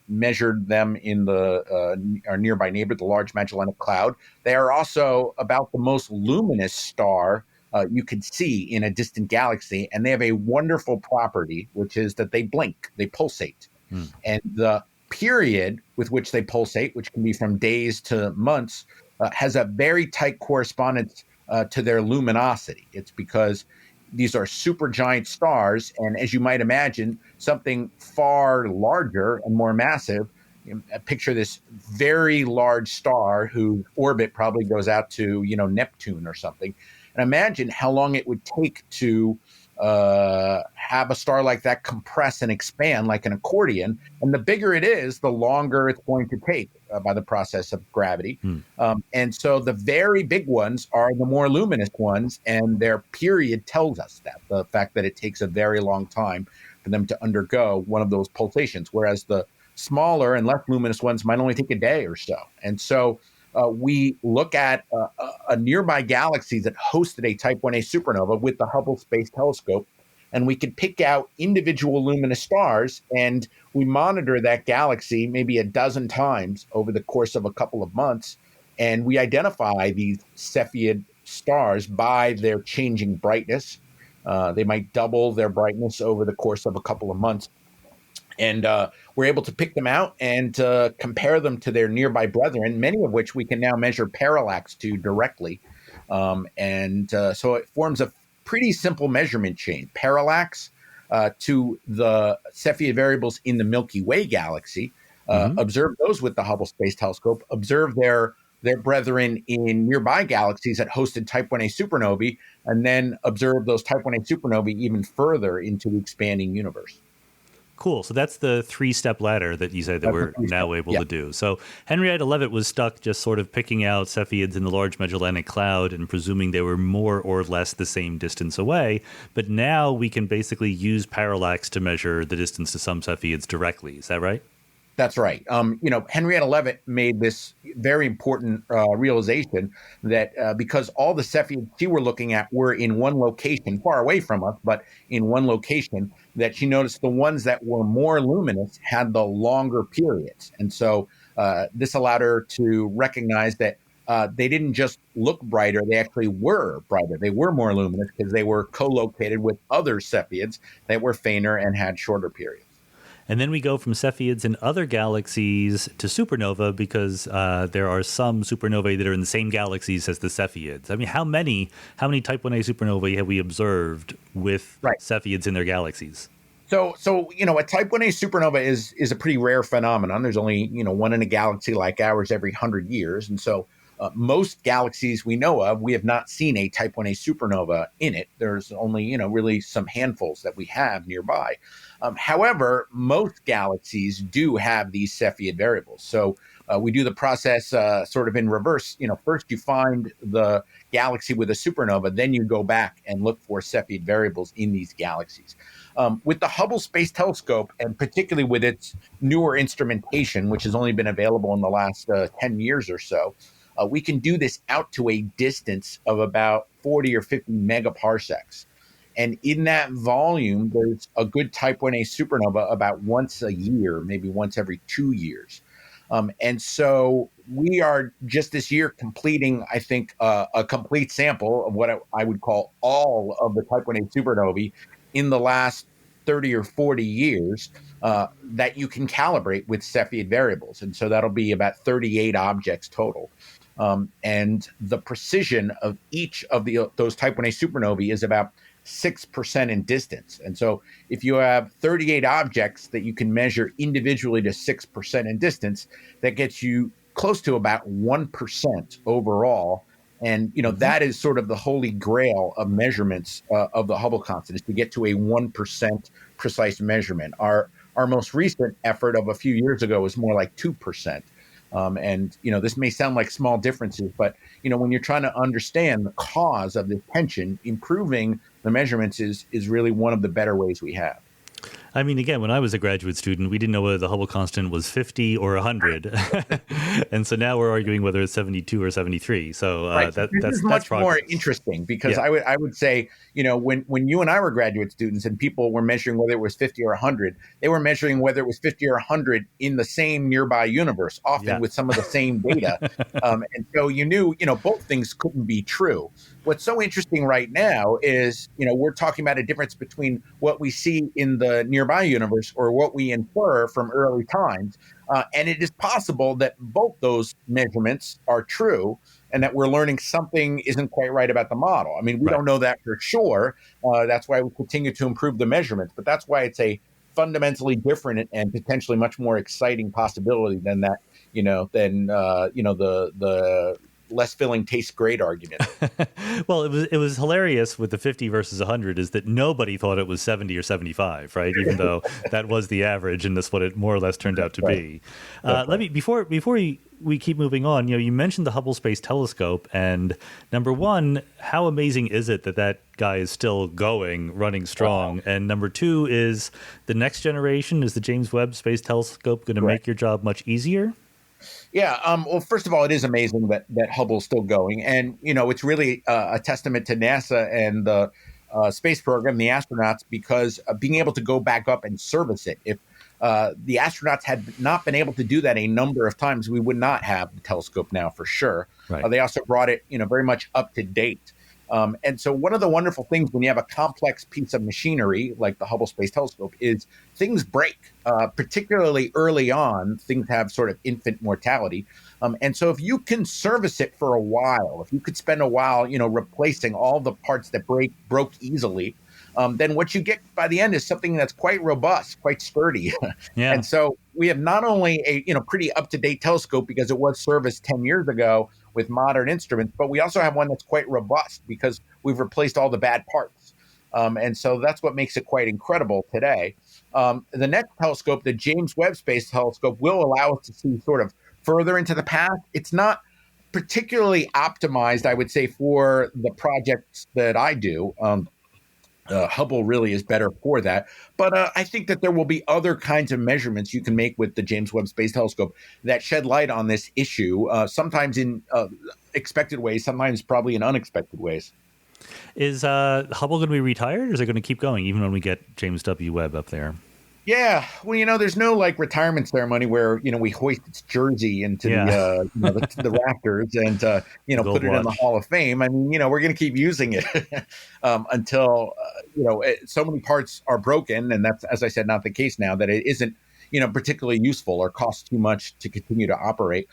measured them in our nearby neighbor, the Large Magellanic Cloud. They are also about the most luminous star you could see in a distant galaxy, and they have a wonderful property, which is that they blink, they pulsate. And the period with which they pulsate, which can be from days to months, has a very tight correspondence to their luminosity. It's because these are supergiant stars, and as you might imagine, something far larger and more massive. Picture this very large star whose orbit probably goes out to, Neptune or something. And imagine how long it would take to have a star like that compress and expand like an accordion. And the bigger it is, the longer it's going to take by the process of gravity. And so the very big ones are the more luminous ones, and their period tells us that, the fact that it takes a very long time for them to undergo one of those pulsations, whereas the smaller and less luminous ones might only take a day or so. And so we look at a nearby galaxy that hosted a Type 1a supernova with the Hubble Space Telescope, and we could pick out individual luminous stars, and we monitor that galaxy maybe a dozen times over the course of a couple of months, and we identify these Cepheid stars by their changing brightness. They might double their brightness over the course of a couple of months. And we're able to pick them out and compare them to their nearby brethren, many of which we can now measure parallax to directly. So it forms a pretty simple measurement chain. Parallax to the Cepheid variables in the Milky Way galaxy, observe those with the Hubble Space Telescope, observe their brethren in nearby galaxies that hosted Type 1a supernovae, and then observe those Type 1a supernovae even further into the expanding universe. Cool. So that's the three-step ladder that you said that we're now able to do. So Henrietta Leavitt was stuck just sort of picking out Cepheids in the Large Magellanic Cloud and presuming they were more or less the same distance away. But now we can basically use parallax to measure the distance to some Cepheids directly. Is that right? That's right. Henrietta Leavitt made this very important realization that because all the Cepheids she were looking at were in one location, far away from us, but in one location, that she noticed the ones that were more luminous had the longer periods. And so this allowed her to recognize that they didn't just look brighter, they actually were brighter. They were more luminous because they were co-located with other Cepheids that were fainter and had shorter periods. And then we go from Cepheids in other galaxies to supernova because there are some supernovae that are in the same galaxies as the Cepheids. I mean, how many Type 1a supernovae have we observed with Cepheids in their galaxies? So a Type 1a supernova is a pretty rare phenomenon. There's only one in a galaxy like ours every 100 years, and so most galaxies we know of, we have not seen a Type 1a supernova in it. There's only really some handfuls that we have nearby. However, most galaxies do have these Cepheid variables. So we do the process sort of in reverse. First you find the galaxy with a supernova, then you go back and look for Cepheid variables in these galaxies. With the Hubble Space Telescope, and particularly with its newer instrumentation, which has only been available in the last 10 years or so, we can do this out to a distance of about 40 or 50 megaparsecs. And in that volume, there's a good Type 1a supernova about once a year, maybe once every 2 years. And so we are just this year completing, I think, a complete sample of what I would call all of the Type 1a supernovae in the last 30 or 40 years that you can calibrate with Cepheid variables. And so that'll be about 38 objects total. And the precision of each of those Type 1a supernovae is about 6% in distance. And so if you have 38 objects that you can measure individually to 6% in distance, that gets you close to about 1% overall. And, that is sort of the holy grail of measurements of the Hubble constant, is to get to a 1% precise measurement. Our most recent effort of a few years ago was more like 2%. This may sound like small differences, but, when you're trying to understand the cause of this tension, improving the measurements is really one of the better ways we have. I mean, again, when I was a graduate student, we didn't know whether the Hubble constant was 50 or 100. And so now we're arguing whether it's 72 or 73. So Right. So this is that's much more progress. interesting because Yeah. I would say, when you and I were graduate students and people were measuring whether it was 50 or 100, they were measuring whether it was 50 or 100 in the same nearby universe, often Yeah. with some of the same data. And so you knew, both things couldn't be true. What's so interesting right now is, we're talking about a difference between what we see in the nearby universe or what we infer from early times. And it is possible that both those measurements are true and that we're learning something isn't quite right about the model. I mean, we Right. don't know that for sure. That's why we continue to improve the measurements, but that's why it's a fundamentally different and potentially much more exciting possibility than that, the less filling tastes great argument. Well, it was hilarious with the 50 versus 100 is that nobody thought it was 70 or 75, right? Even though that was the average, and that's what it more or less turned out to Right. be. That's Let right. me before we keep moving on. You mentioned the Hubble Space Telescope, and number one, how amazing is it that that guy is still going, running Wow. strong? And number two is the next generation. Is the James Webb Space Telescope going to Correct. make your job much easier? Yeah. Well, first of all, it is amazing that Hubble's still going, and it's really a testament to NASA and the space program, the astronauts, because being able to go back up and service it. If the astronauts had not been able to do that a number of times, we would not have the telescope now for sure. Right. They also brought it, very much up to date. And so one of the wonderful things when you have a complex piece of machinery like the Hubble Space Telescope is things break, particularly early on. Things have sort of infant mortality. And so if you can service it for a while, if you could spend a while, replacing all the parts that broke easily, then what you get by the end is something that's quite robust, quite sturdy. Yeah. And so we have not only a pretty up to date telescope because it was serviced 10 years ago with modern instruments, but we also have one that's quite robust because we've replaced all the bad parts. And so that's what makes it quite incredible today. The next telescope, the James Webb Space Telescope, will allow us to see sort of further into the past. It's not particularly optimized, I would say, for the projects that I do. Hubble really is better for that. But I think that there will be other kinds of measurements you can make with the James Webb Space Telescope that shed light on this issue, sometimes in expected ways, sometimes probably in unexpected ways. Is Hubble going to be retired, or is it going to keep going even when we get James W. Webb up there? Yeah, well, there's no like retirement ceremony where we hoist its jersey into Yeah. the rafters and The gold put it in the watch. Hall of Fame. I mean, we're going to keep using it until so many parts are broken, and that's, as I said, not the case now. That it isn't particularly useful or costs too much to continue to operate.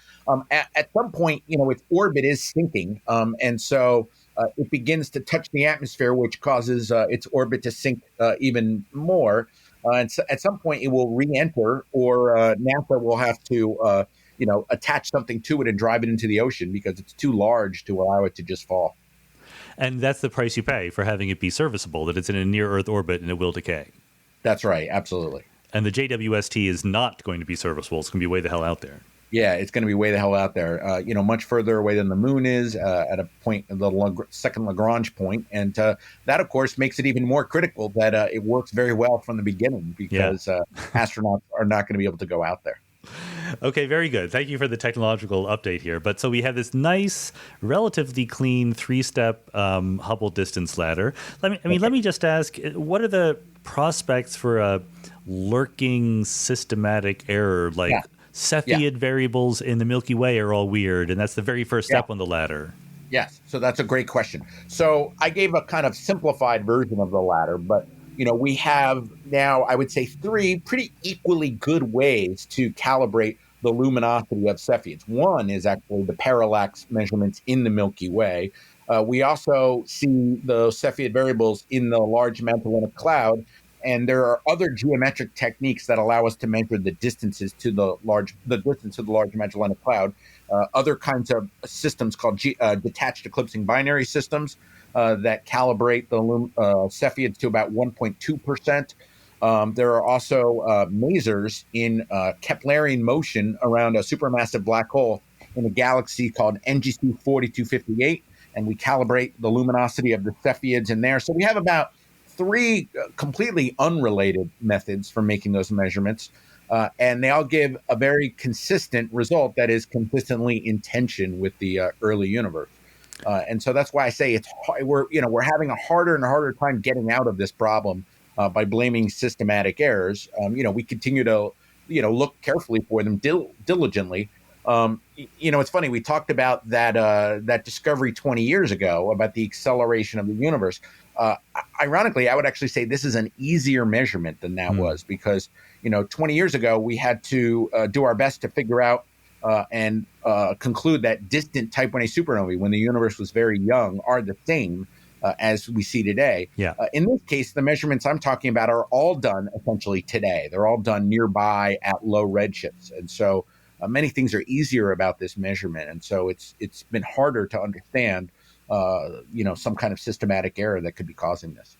At some point, its orbit is sinking, and so it begins to touch the atmosphere, which causes its orbit to sink even more. And so at some point, it will re-enter, or NASA will have to, attach something to it and drive it into the ocean because it's too large to allow it to just fall. And that's the price you pay for having it be serviceable, that it's in a near Earth orbit and it will decay. That's right, absolutely. And the JWST is not going to be serviceable. It's going to be way the hell out there. Yeah, it's going to be way the hell out there. Much further away than the moon is at a point, the second Lagrange point, and that, of course, makes it even more critical that it works very well from the beginning because astronauts are not going to be able to go out there. Okay, very good. Thank you for the technological update here. But so we have this nice, relatively clean three-step Hubble distance ladder. Let me just ask: what are the prospects for a lurking systematic error like? Yeah. Cepheid variables in the Milky Way are all weird, and that's the very first step on the ladder. Yes, so that's a great question. So I gave a kind of simplified version of the ladder, but we have now, I would say, three pretty equally good ways to calibrate the luminosity of Cepheids. One is actually the parallax measurements in the Milky Way. We also see the Cepheid variables in the Large Magellanic Cloud. And there are other geometric techniques that allow us to measure the distances to the distance of the Large Magellanic Cloud. Other kinds of systems called detached eclipsing binary systems that calibrate the Cepheids to about 1.2%. There are also masers in Keplerian motion around a supermassive black hole in a galaxy called NGC 4258, and we calibrate the luminosity of the Cepheids in there. So we have about three completely unrelated methods for making those measurements. And they all give a very consistent result that is consistently in tension with the early universe. And so that's why I say we're having a harder and harder time getting out of this problem by blaming systematic errors. We continue to look carefully for them diligently. It's funny, we talked about that discovery 20 years ago about the acceleration of the universe. Ironically, I would actually say this is an easier measurement than that was, because 20 years ago we had to do our best to figure out and conclude that distant type 1a supernovae, when the universe was very young, are the same as we see today. Yeah. In this case, the measurements I'm talking about are all done essentially today. They're all done nearby at low redshifts. And so many things are easier about this measurement. And so it's been harder to understand, some kind of systematic error that could be causing this.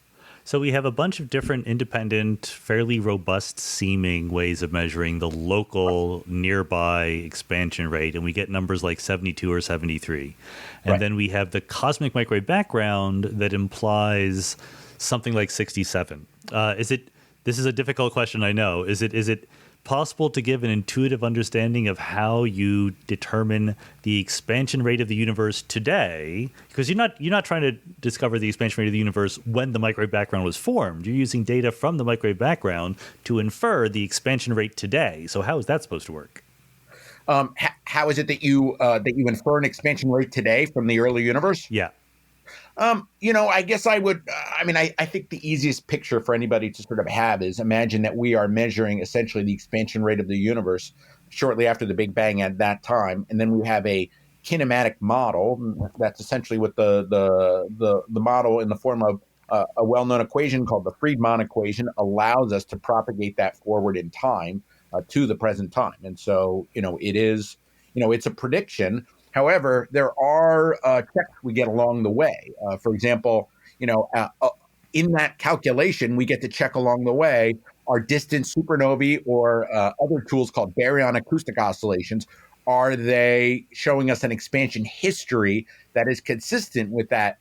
So we have a bunch of different independent, fairly robust seeming ways of measuring the local nearby expansion rate, and we get numbers like 72 or 73. And Right. then we have the cosmic microwave background that implies something like 67. This is a difficult question, I know. Is it possible to give an intuitive understanding of how you determine the expansion rate of the universe today? Because you're not trying to discover the expansion rate of the universe when the microwave background was formed. You're using data from the microwave background to infer the expansion rate today. So how is that supposed to work? How is it that you infer an expansion rate today from the early universe? Yeah. I guess I would. I think the easiest picture for anybody to sort of have is imagine that we are measuring essentially the expansion rate of the universe shortly after the Big Bang at that time, and then we have a kinematic model. That's essentially what the model in the form of a well-known equation called the Friedmann equation allows us to propagate that forward in time to the present time. And so, it is, it's a prediction. However, there are checks we get along the way. For example, in that calculation, we get to check along the way are distant supernovae or other tools called baryon acoustic oscillations. Are they showing us an expansion history that is consistent with that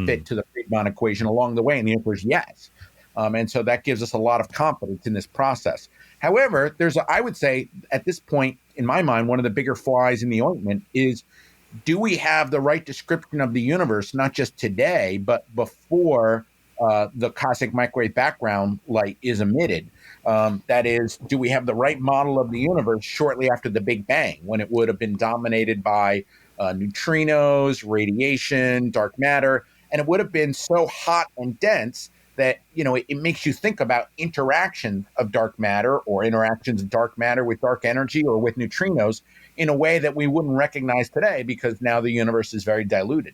fit to the Friedmann equation along the way? And the answer is yes. And so that gives us a lot of confidence in this process. However, I would say at this point, in my mind, one of the bigger flies in the ointment is, do we have the right description of the universe, not just today, but before the cosmic microwave background light is emitted? That is, do we have the right model of the universe shortly after the Big Bang, when it would have been dominated by neutrinos, radiation, dark matter, and it would have been so hot and dense that it makes you think about interactions of dark matter or interactions of dark matter with dark energy or with neutrinos in a way that we wouldn't recognize today, because now the universe is very diluted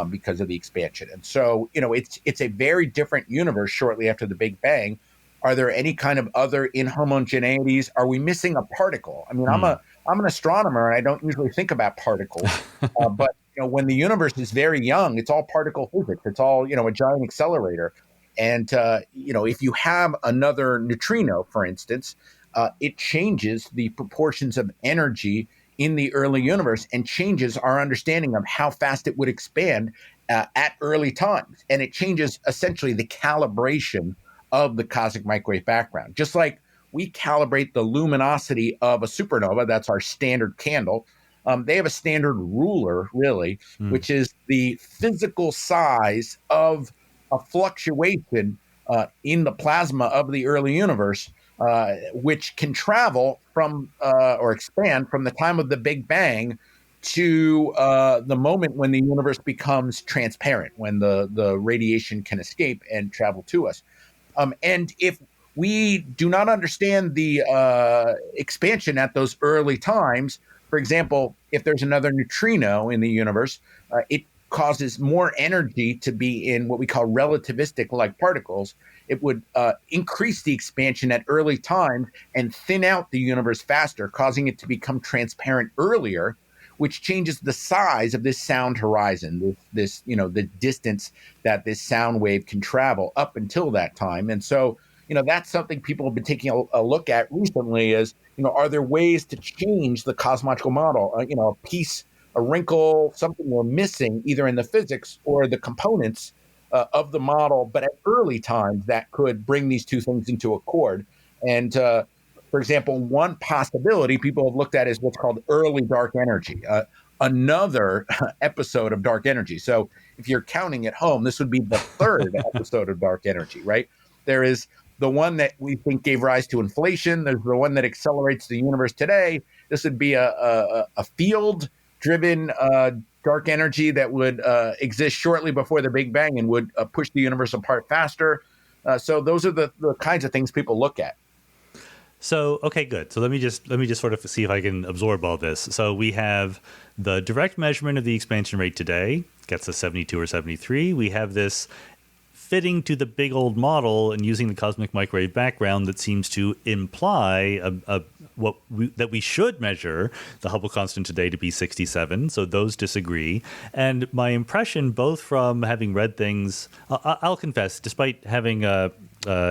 because of the expansion. And so it's a very different universe shortly after the Big Bang. Are there any kind of other inhomogeneities? Are we missing a particle? I mean, I'm an astronomer and I don't usually think about particles, but when the universe is very young, it's all particle physics. It's all a giant accelerator. And, if you have another neutrino, for instance, it changes the proportions of energy in the early universe and changes our understanding of how fast it would expand at early times. And it changes essentially the calibration of the cosmic microwave background. Just like we calibrate the luminosity of a supernova, that's our standard candle. They have a standard ruler, really, which is the physical size of a fluctuation in the plasma of the early universe, which can travel from or expand from the time of the Big Bang to the moment when the universe becomes transparent, when the radiation can escape and travel to us. And if we do not understand the expansion at those early times, for example, if there's another neutrino in the universe, it causes more energy to be in what we call relativistic like particles. It would increase the expansion at early times and thin out the universe faster, causing it to become transparent earlier, which changes the size of this sound horizon, this the distance that this sound wave can travel up until that time. And so, that's something people have been taking a look at recently is, are there ways to change the cosmological model? A wrinkle, something we're missing either in the physics or the components of the model, but at early times that could bring these two things into accord. And for example, one possibility people have looked at is what's called early dark energy, another episode of dark energy. So if you're counting at home, this would be the third episode of dark energy, right? There is the one that we think gave rise to inflation. There's the one that accelerates the universe today. This would be a field-driven dark energy that would exist shortly before the Big Bang and would push the universe apart faster. So those are the kinds of things people look at. So, okay, good. So let me just sort of see if I can absorb all this. So we have the direct measurement of the expansion rate today, gets us 72 or 73. We have this fitting to the big old model and using the cosmic microwave background that seems to imply that we should measure the Hubble constant today to be 67. So those disagree. And my impression, both from having read things, I'll confess, despite having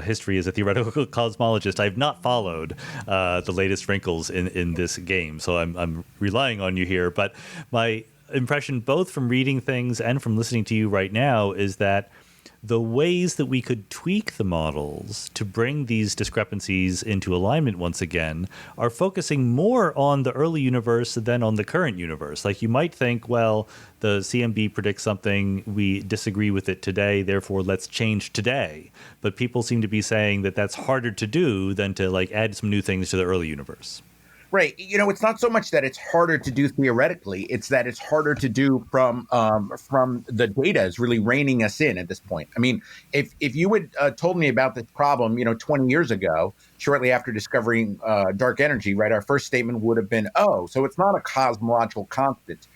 history as a theoretical cosmologist, I've not followed the latest wrinkles in this game. So I'm relying on you here. But my impression, both from reading things and from listening to you right now, is that the ways that we could tweak the models to bring these discrepancies into alignment once again are focusing more on the early universe than on the current universe. Like you might think, well, the CMB predicts something, we disagree with it today, therefore let's change today. But people seem to be saying that that's harder to do than to like add some new things to the early universe. Right. It's not so much that it's harder to do theoretically; it's that it's harder to do from the data is really reining us in at this point. I mean, if you had told me about this problem, 20 years ago, shortly after discovering dark energy, right, our first statement would have been, "Oh, so it's not a cosmological constant.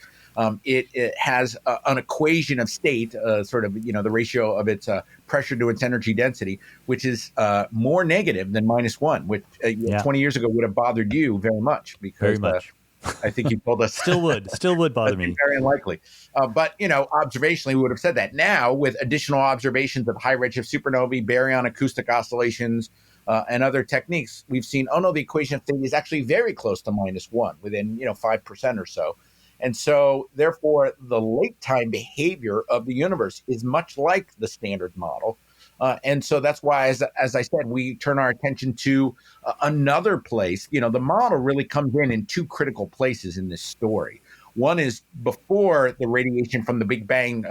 It has an equation of state, sort of, the ratio of its pressure to its energy density, which is more negative than -1, which 20 years ago would have bothered you very much because very much. I think you told us still would bother me. Very unlikely. But observationally, we would have said that. Now, with additional observations of high redshift supernovae, baryon acoustic oscillations, and other techniques, we've seen, oh no, the equation of state is actually very close to -1, within 5% or so. And so, therefore, the late time behavior of the universe is much like the standard model. And so that's why, as I said, we turn our attention to another place. The model really comes in two critical places in this story. One is before the radiation from the Big Bang,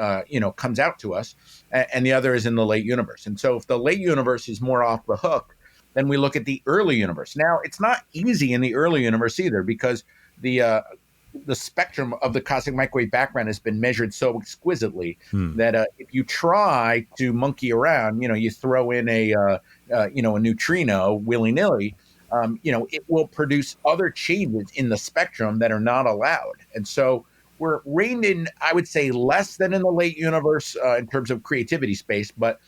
comes out to us, and the other is in the late universe. And so if the late universe is more off the hook, then we look at the early universe. Now, it's not easy in the early universe either, because the spectrum of the cosmic microwave background has been measured so exquisitely that if you try to monkey around, you throw in a neutrino willy-nilly, it will produce other changes in the spectrum that are not allowed. And so we're reined in, I would say, less than in the late universe in terms of creativity space, but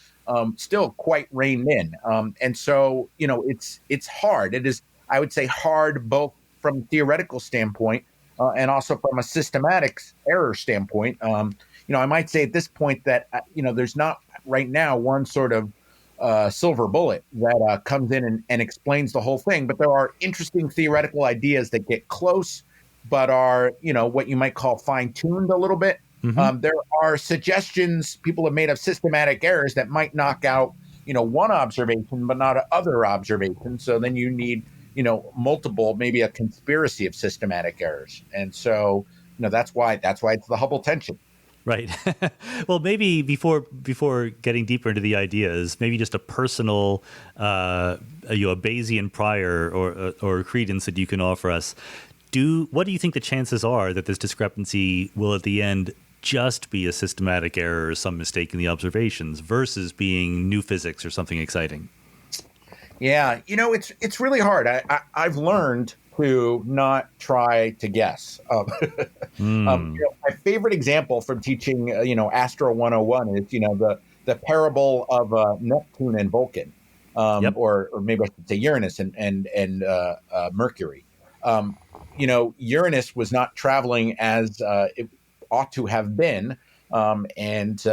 still quite reined in. And so, it's hard. It is, I would say, hard both from a theoretical standpoint and also from a systematic error standpoint. I might say at this point that, there's not right now one sort of silver bullet that comes in and explains the whole thing. But there are interesting theoretical ideas that get close, but are, what you might call fine-tuned a little bit. Mm-hmm. There are suggestions people have made of systematic errors that might knock out, one observation, but not other observations. So then you need multiple, maybe a conspiracy of systematic errors. And so, that's why it's the Hubble tension. Right. Well, maybe before getting deeper into the ideas, maybe just a personal, a Bayesian prior or credence that you can offer us. What do you think the chances are that this discrepancy will at the end just be a systematic error or some mistake in the observations versus being new physics or something exciting? Yeah, it's really hard. I've learned to not try to guess. My favorite example from teaching, Astro 101 is, the parable of Neptune and Vulcan, or maybe I should say Uranus and Mercury. Uranus was not traveling as it ought to have been, and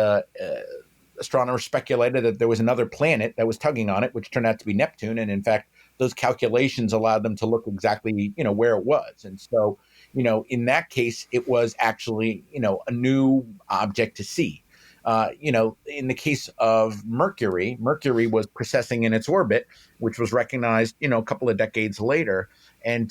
astronomers speculated that there was another planet that was tugging on it, which turned out to be Neptune. And in fact, those calculations allowed them to look exactly, where it was. And so, in that case, it was actually, a new object to see. In the case of Mercury, Mercury was precessing in its orbit, which was recognized, a couple of decades later. And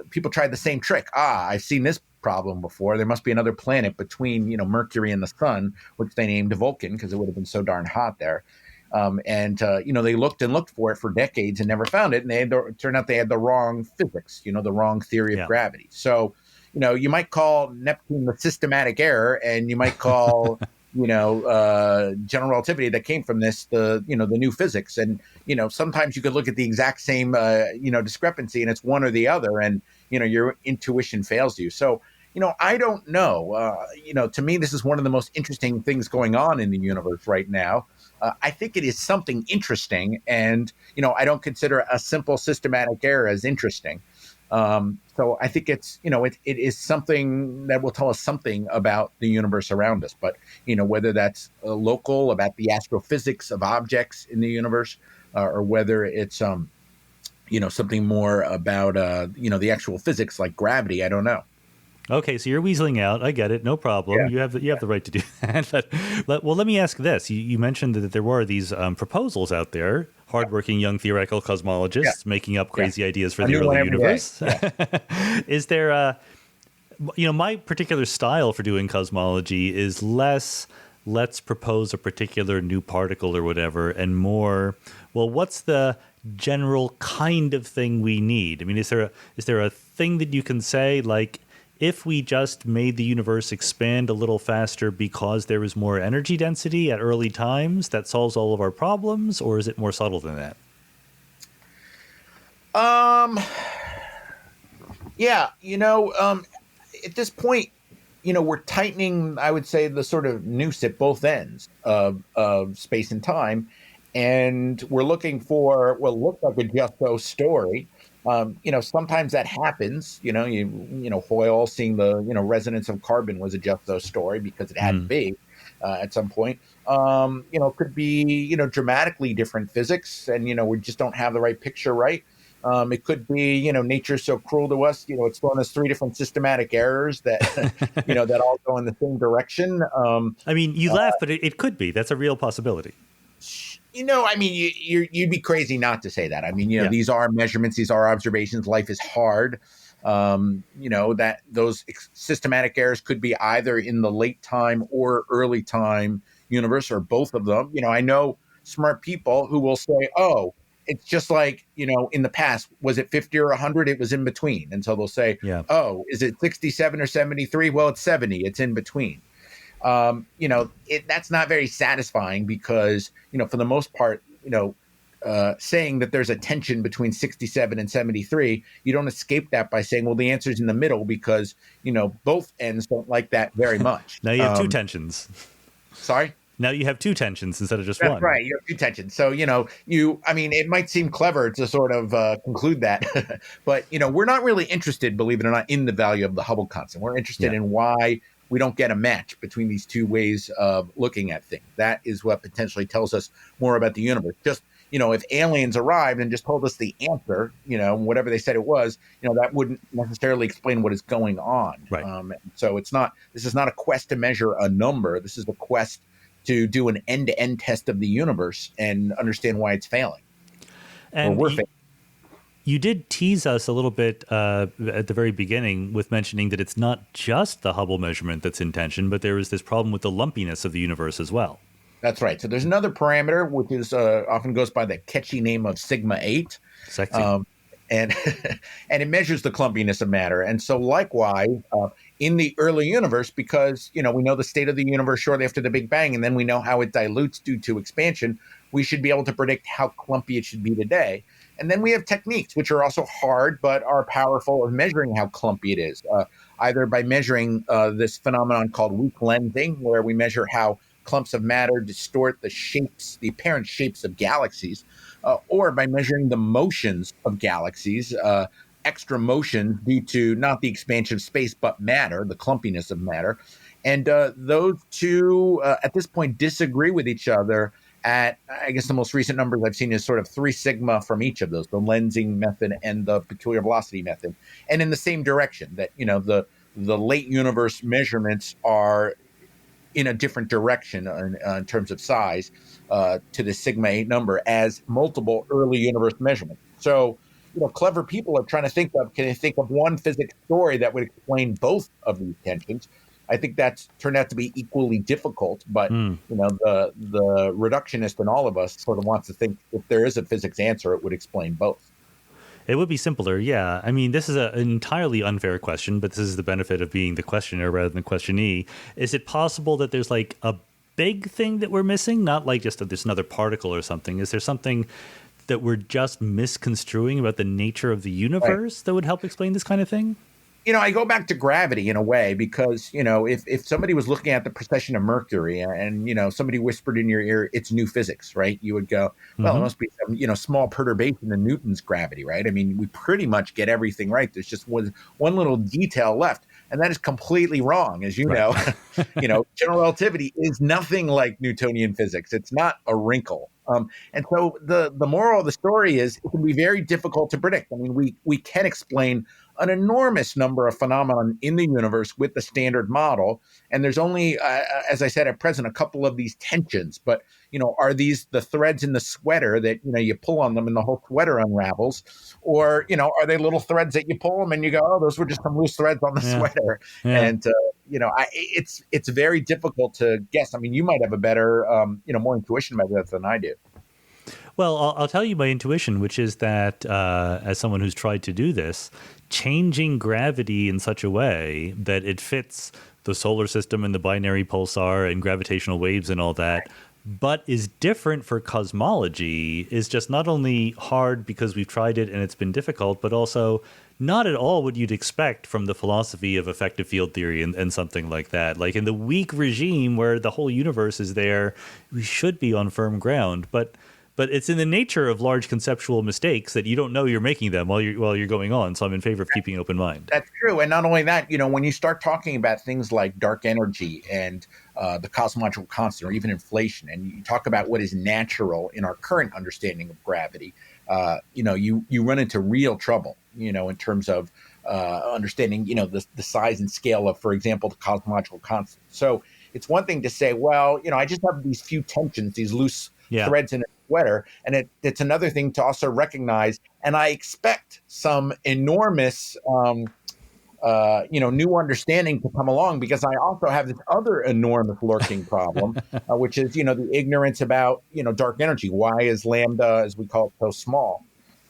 people tried the same trick. I've seen this problem before. There must be another planet between, Mercury and the sun, which they named Vulcan because it would have been so darn hot there. They looked and looked for it for decades and never found it. And it turned out they had the wrong physics, the wrong theory of gravity. So, you might call Neptune the systematic error, and you might call, general relativity that came from this, the new physics. And, sometimes you could look at the exact same, discrepancy, and it's one or the other, and, your intuition fails you. So, I don't know. To me, this is one of the most interesting things going on in the universe right now. I think it is something interesting, and I don't consider a simple systematic error as interesting. So I think it's it is something that will tell us something about the universe around us. But whether that's local, about the astrophysics of objects in the universe, or whether it's something more about the actual physics like gravity, I don't know. Okay, so you're weaseling out. I get it. No problem. Yeah. You have the right to do that. Let me ask this. You mentioned that there were these proposals out there, hardworking young theoretical cosmologists making up crazy ideas for the early universe. Yeah. Is there my particular style for doing cosmology is less let's propose a particular new particle or whatever, and more, well, what's the general kind of thing we need? I mean, is there a thing that you can say, like, if we just made the universe expand a little faster because there was more energy density at early times, that solves all of our problems? Or is it more subtle than that? At this point, we're tightening, I would say, the sort of noose at both ends of space and time. And we're looking for what looks like a just-so story. Sometimes that happens. Hoyle seeing the resonance of carbon was a just-so story because it had to be at some point. Could be dramatically different physics, and we just don't have the right picture right. It could be nature's so cruel to us. It's thrown us three different systematic errors that that all go in the same direction. I mean, you laugh, but it could be. That's a real possibility. You'd be crazy not to say that. I mean, these are measurements, these are observations. Life is hard. That those systematic errors could be either in the late time or early time universe, or both of them. I know smart people who will say, "Oh, it's just like in the past. Was it 50 or 100? It was in between." And so they'll say, "Oh, is it 67 or 73? Well, it's 70. It's in between." That's not very satisfying because, for the most part, saying that there's a tension between 67 and 73, you don't escape that by saying, well, the answer is in the middle because, both ends don't like that very much. Now you have two tensions. Sorry? Now you have two tensions instead of just That's one. Right. You have two tensions. So, it might seem clever to sort of conclude that, but, we're not really interested, believe it or not, in the value of the Hubble constant. We're interested in why we don't get a match between these two ways of looking at things. That is what potentially tells us more about the universe. Just, if aliens arrived and just told us the answer, whatever they said it was, that wouldn't necessarily explain what is going on. Right. So this is not a quest to measure a number. This is a quest to do an end-to-end test of the universe and understand why it's failing. And you did tease us a little bit at the very beginning with mentioning that it's not just the Hubble measurement that's in tension, but there is this problem with the lumpiness of the universe as well. That's right. So there's another parameter, which is often goes by the catchy name of sigma 8. Sexy. And it measures the clumpiness of matter. And so likewise, in the early universe, because, we know the state of the universe shortly after the Big Bang, and then we know how it dilutes due to expansion, we should be able to predict how clumpy it should be today. And then we have techniques, which are also hard, but are powerful of measuring how clumpy it is, either by measuring this phenomenon called weak lensing, where we measure how clumps of matter distort the apparent shapes of galaxies, or by measuring the motions of galaxies, extra motion due to not the expansion of space, but matter, the clumpiness of matter. And those two, at this point, disagree with each other at, I guess the most recent numbers I've seen is sort of 3 sigma from each of those, the lensing method and the peculiar velocity method, and in the same direction that, the late universe measurements are in a different direction in terms of size to the sigma 8 number as multiple early universe measurements. So, clever people are trying to can they think of one physics story that would explain both of these tensions? I think that's turned out to be equally difficult, but the reductionist in all of us sort of wants to think if there is a physics answer, it would explain both. It would be simpler, yeah. I mean, this is an entirely unfair question, but this is the benefit of being the questioner rather than the questionee. Is it possible that there's like a big thing that we're missing? Not like just that there's another particle or something. Is there something that we're just misconstruing about the nature of the universe that would help explain this kind of thing? I go back to gravity in a way because, if somebody was looking at the precession of Mercury and, somebody whispered in your ear, it's new physics, right? You would go, well, it must be some, small perturbation in Newton's gravity, right? I mean, we pretty much get everything right. There's just one little detail left. And that is completely wrong. As you know, general relativity is nothing like Newtonian physics. It's not a wrinkle. And so the moral of the story is it can be very difficult to predict. I mean, we can explain an enormous number of phenomena in the universe with the standard model. And there's only, as I said, at present, a couple of these tensions. But, are these the threads in the sweater that, you pull on them and the whole sweater unravels? Or, are they little threads that you pull them and you go, oh, those were just some loose threads on the sweater. Yeah. And, it's very difficult to guess. I mean, you might have a better, more intuition about that than I do. Well, I'll tell you my intuition, which is that as someone who's tried to do this, changing gravity in such a way that it fits the solar system and the binary pulsar and gravitational waves and all that, but is different for cosmology is just not only hard because we've tried it and it's been difficult, but also not at all what you'd expect from the philosophy of effective field theory and something like that. Like in the weak regime where the whole universe is there, we should be on firm ground. But it's in the nature of large conceptual mistakes that you don't know you're making them while you're going on. So I'm in favor of keeping an open mind. That's true. And not only that, when you start talking about things like dark energy and the cosmological constant or even inflation, and you talk about what is natural in our current understanding of gravity, you run into real trouble, in terms of understanding, the size and scale of, for example, the cosmological constant. So it's one thing to say, well, I just have these few tensions, these loose threads in a sweater. And it's another thing to also recognize, and I expect some enormous, new understanding to come along, because I also have this other enormous lurking problem, which is, the ignorance about, dark energy. Why is lambda, as we call it, so small?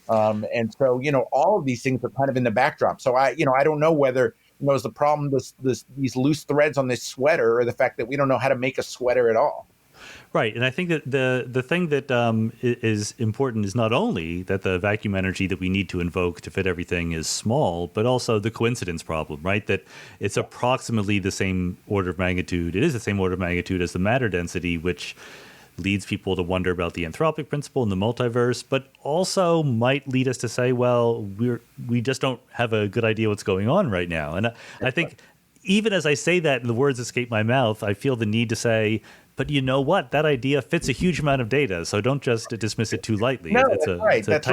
And so, all of these things are kind of in the backdrop. So I don't know whether, is the problem these loose threads on this sweater, or the fact that we don't know how to make a sweater at all. Right. And I think that the thing that is important is not only that the vacuum energy that we need to invoke to fit everything is small, but also the coincidence problem, right? That it's approximately the same order of magnitude. It is the same order of magnitude as the matter density, which leads people to wonder about the anthropic principle and the multiverse, but also might lead us to say, well, we just don't have a good idea what's going on right now. And I think even as I say that and the words escape my mouth, I feel the need to say, but you know what? That idea fits a huge amount of data, so don't just dismiss it too lightly. No, that's right. But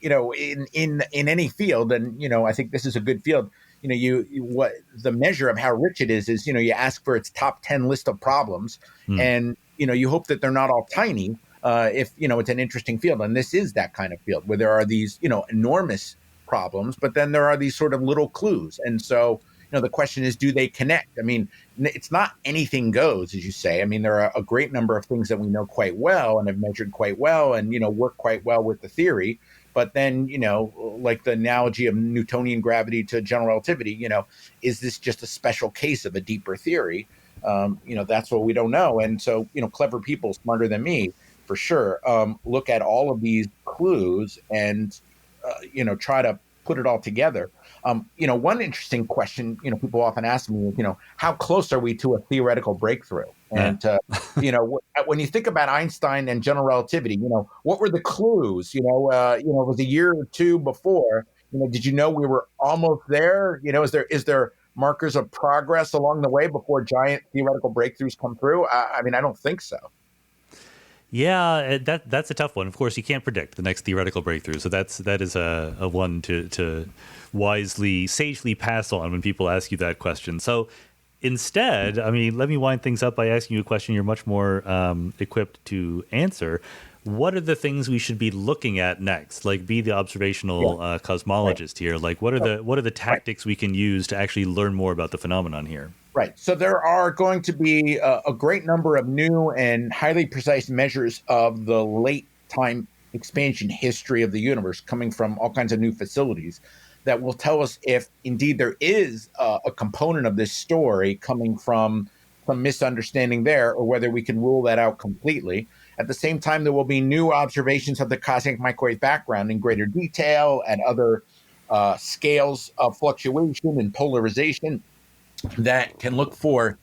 in any field, and I think this is a good field. What the measure of how rich it is you ask for its top 10 list of problems, and you hope that they're not all tiny. If it's an interesting field, and this is that kind of field where there are these enormous problems, but then there are these sort of little clues, and so. The question is, do they connect? I mean, it's not anything goes, as you say. I mean, there are a great number of things that we know quite well and have measured quite well and, work quite well with the theory. But then, like the analogy of Newtonian gravity to general relativity, is this just a special case of a deeper theory? That's what we don't know. And so, clever people smarter than me, for sure, look at all of these clues and, try to put it all together. One interesting question, people often ask me is, how close are we to a theoretical breakthrough? And, when you think about Einstein and general relativity, what were the clues? It was a year or two before, did you know we were almost there? Is there markers of progress along the way before giant theoretical breakthroughs come through? I don't think so. Yeah, that's a tough one. Of course, you can't predict the next theoretical breakthrough. So that is a one to wisely, sagely pass on when people ask you that question. So instead, I mean, let me wind things up by asking you a question you're much more equipped to answer. What are the things we should be looking at next? Like, be the observational cosmologist here. Like, what are the tactics we can use to actually learn more about the phenomenon here? Right. So there are going to be a great number of new and highly precise measures of the late time expansion history of the universe coming from all kinds of new facilities that will tell us if indeed there is a component of this story coming from some misunderstanding there, or whether we can rule that out completely. At the same time, there will be new observations of the cosmic microwave background in greater detail and other scales of fluctuation and polarization that can look for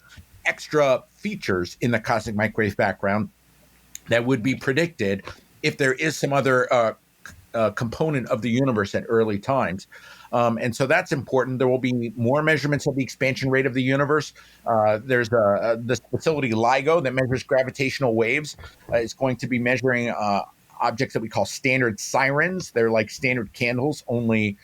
extra features in the cosmic microwave background that would be predicted if there is some other component of the universe at early times. And so that's important. There will be more measurements of the expansion rate of the universe. There's this facility LIGO that measures gravitational waves. It's going to be measuring objects that we call standard sirens. They're like standard candles, only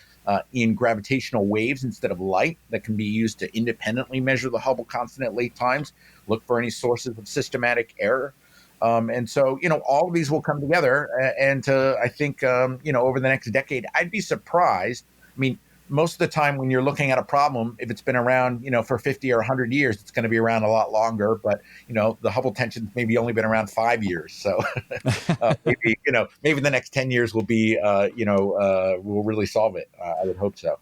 in gravitational waves instead of light, that can be used to independently measure the Hubble constant at late times, look for any sources of systematic error. And so, all of these will come together. And I think, over the next decade, I'd be surprised. I mean, most of the time when you're looking at a problem, if it's been around, for 50 or 100 years, it's going to be around a lot longer. But, the Hubble tension's maybe only been around 5 years. So maybe the next 10 years will be, we'll really solve it. I would hope so.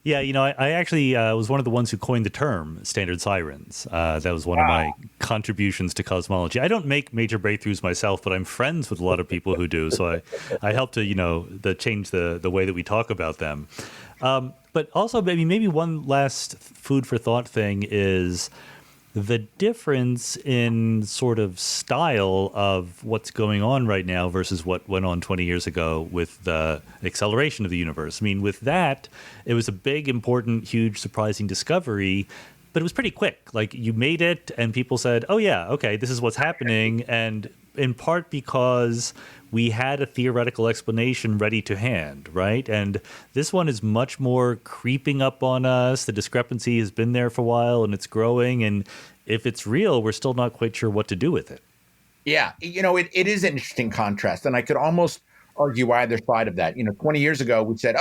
Yeah, I actually was one of the ones who coined the term standard sirens. That was one of my contributions to cosmology. I don't make major breakthroughs myself, but I'm friends with a lot of people who do. So I help to, change the way that we talk about them. But also maybe one last food for thought thing is the difference in sort of style of what's going on right now versus what went on 20 years ago with the acceleration of the universe. I mean, with that, it was a big, important, huge, surprising discovery, but it was pretty quick. Like, you made it and people said, oh yeah, okay, this is what's happening. And in part because we had a theoretical explanation ready to hand, right? And this one is much more creeping up on us. The discrepancy has been there for a while and it's growing. And if it's real, we're still not quite sure what to do with it. Yeah, it is an interesting contrast. And I could almost argue either side of that. 20 years ago, we said,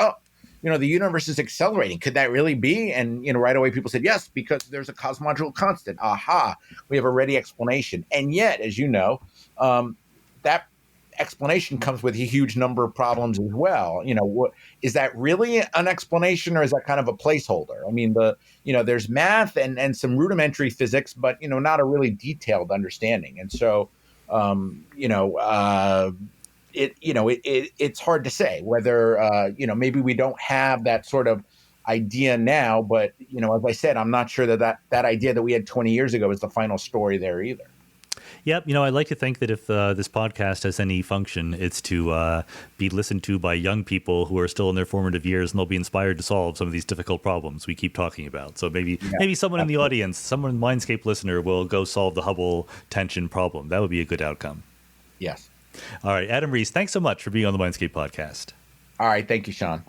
the universe is accelerating. Could that really be? And, right away people said, yes, because there's a cosmological constant. Aha, we have a ready explanation. And yet, as you know, that explanation comes with a huge number of problems as well. What is that really an explanation, or is that kind of a placeholder? I mean, there's math and some rudimentary physics, but not a really detailed understanding. And so, it's hard to say whether maybe we don't have that sort of idea now. But as I said, I'm not sure that idea that we had 20 years ago is the final story there either. Yep. I'd like to think that if this podcast has any function, it's to be listened to by young people who are still in their formative years, and they'll be inspired to solve some of these difficult problems we keep talking about. So maybe someone in the audience, someone Mindscape listener, will go solve the Hubble tension problem. That would be a good outcome. Yes. All right. Adam Riess, thanks so much for being on the Mindscape podcast. All right. Thank you, Sean.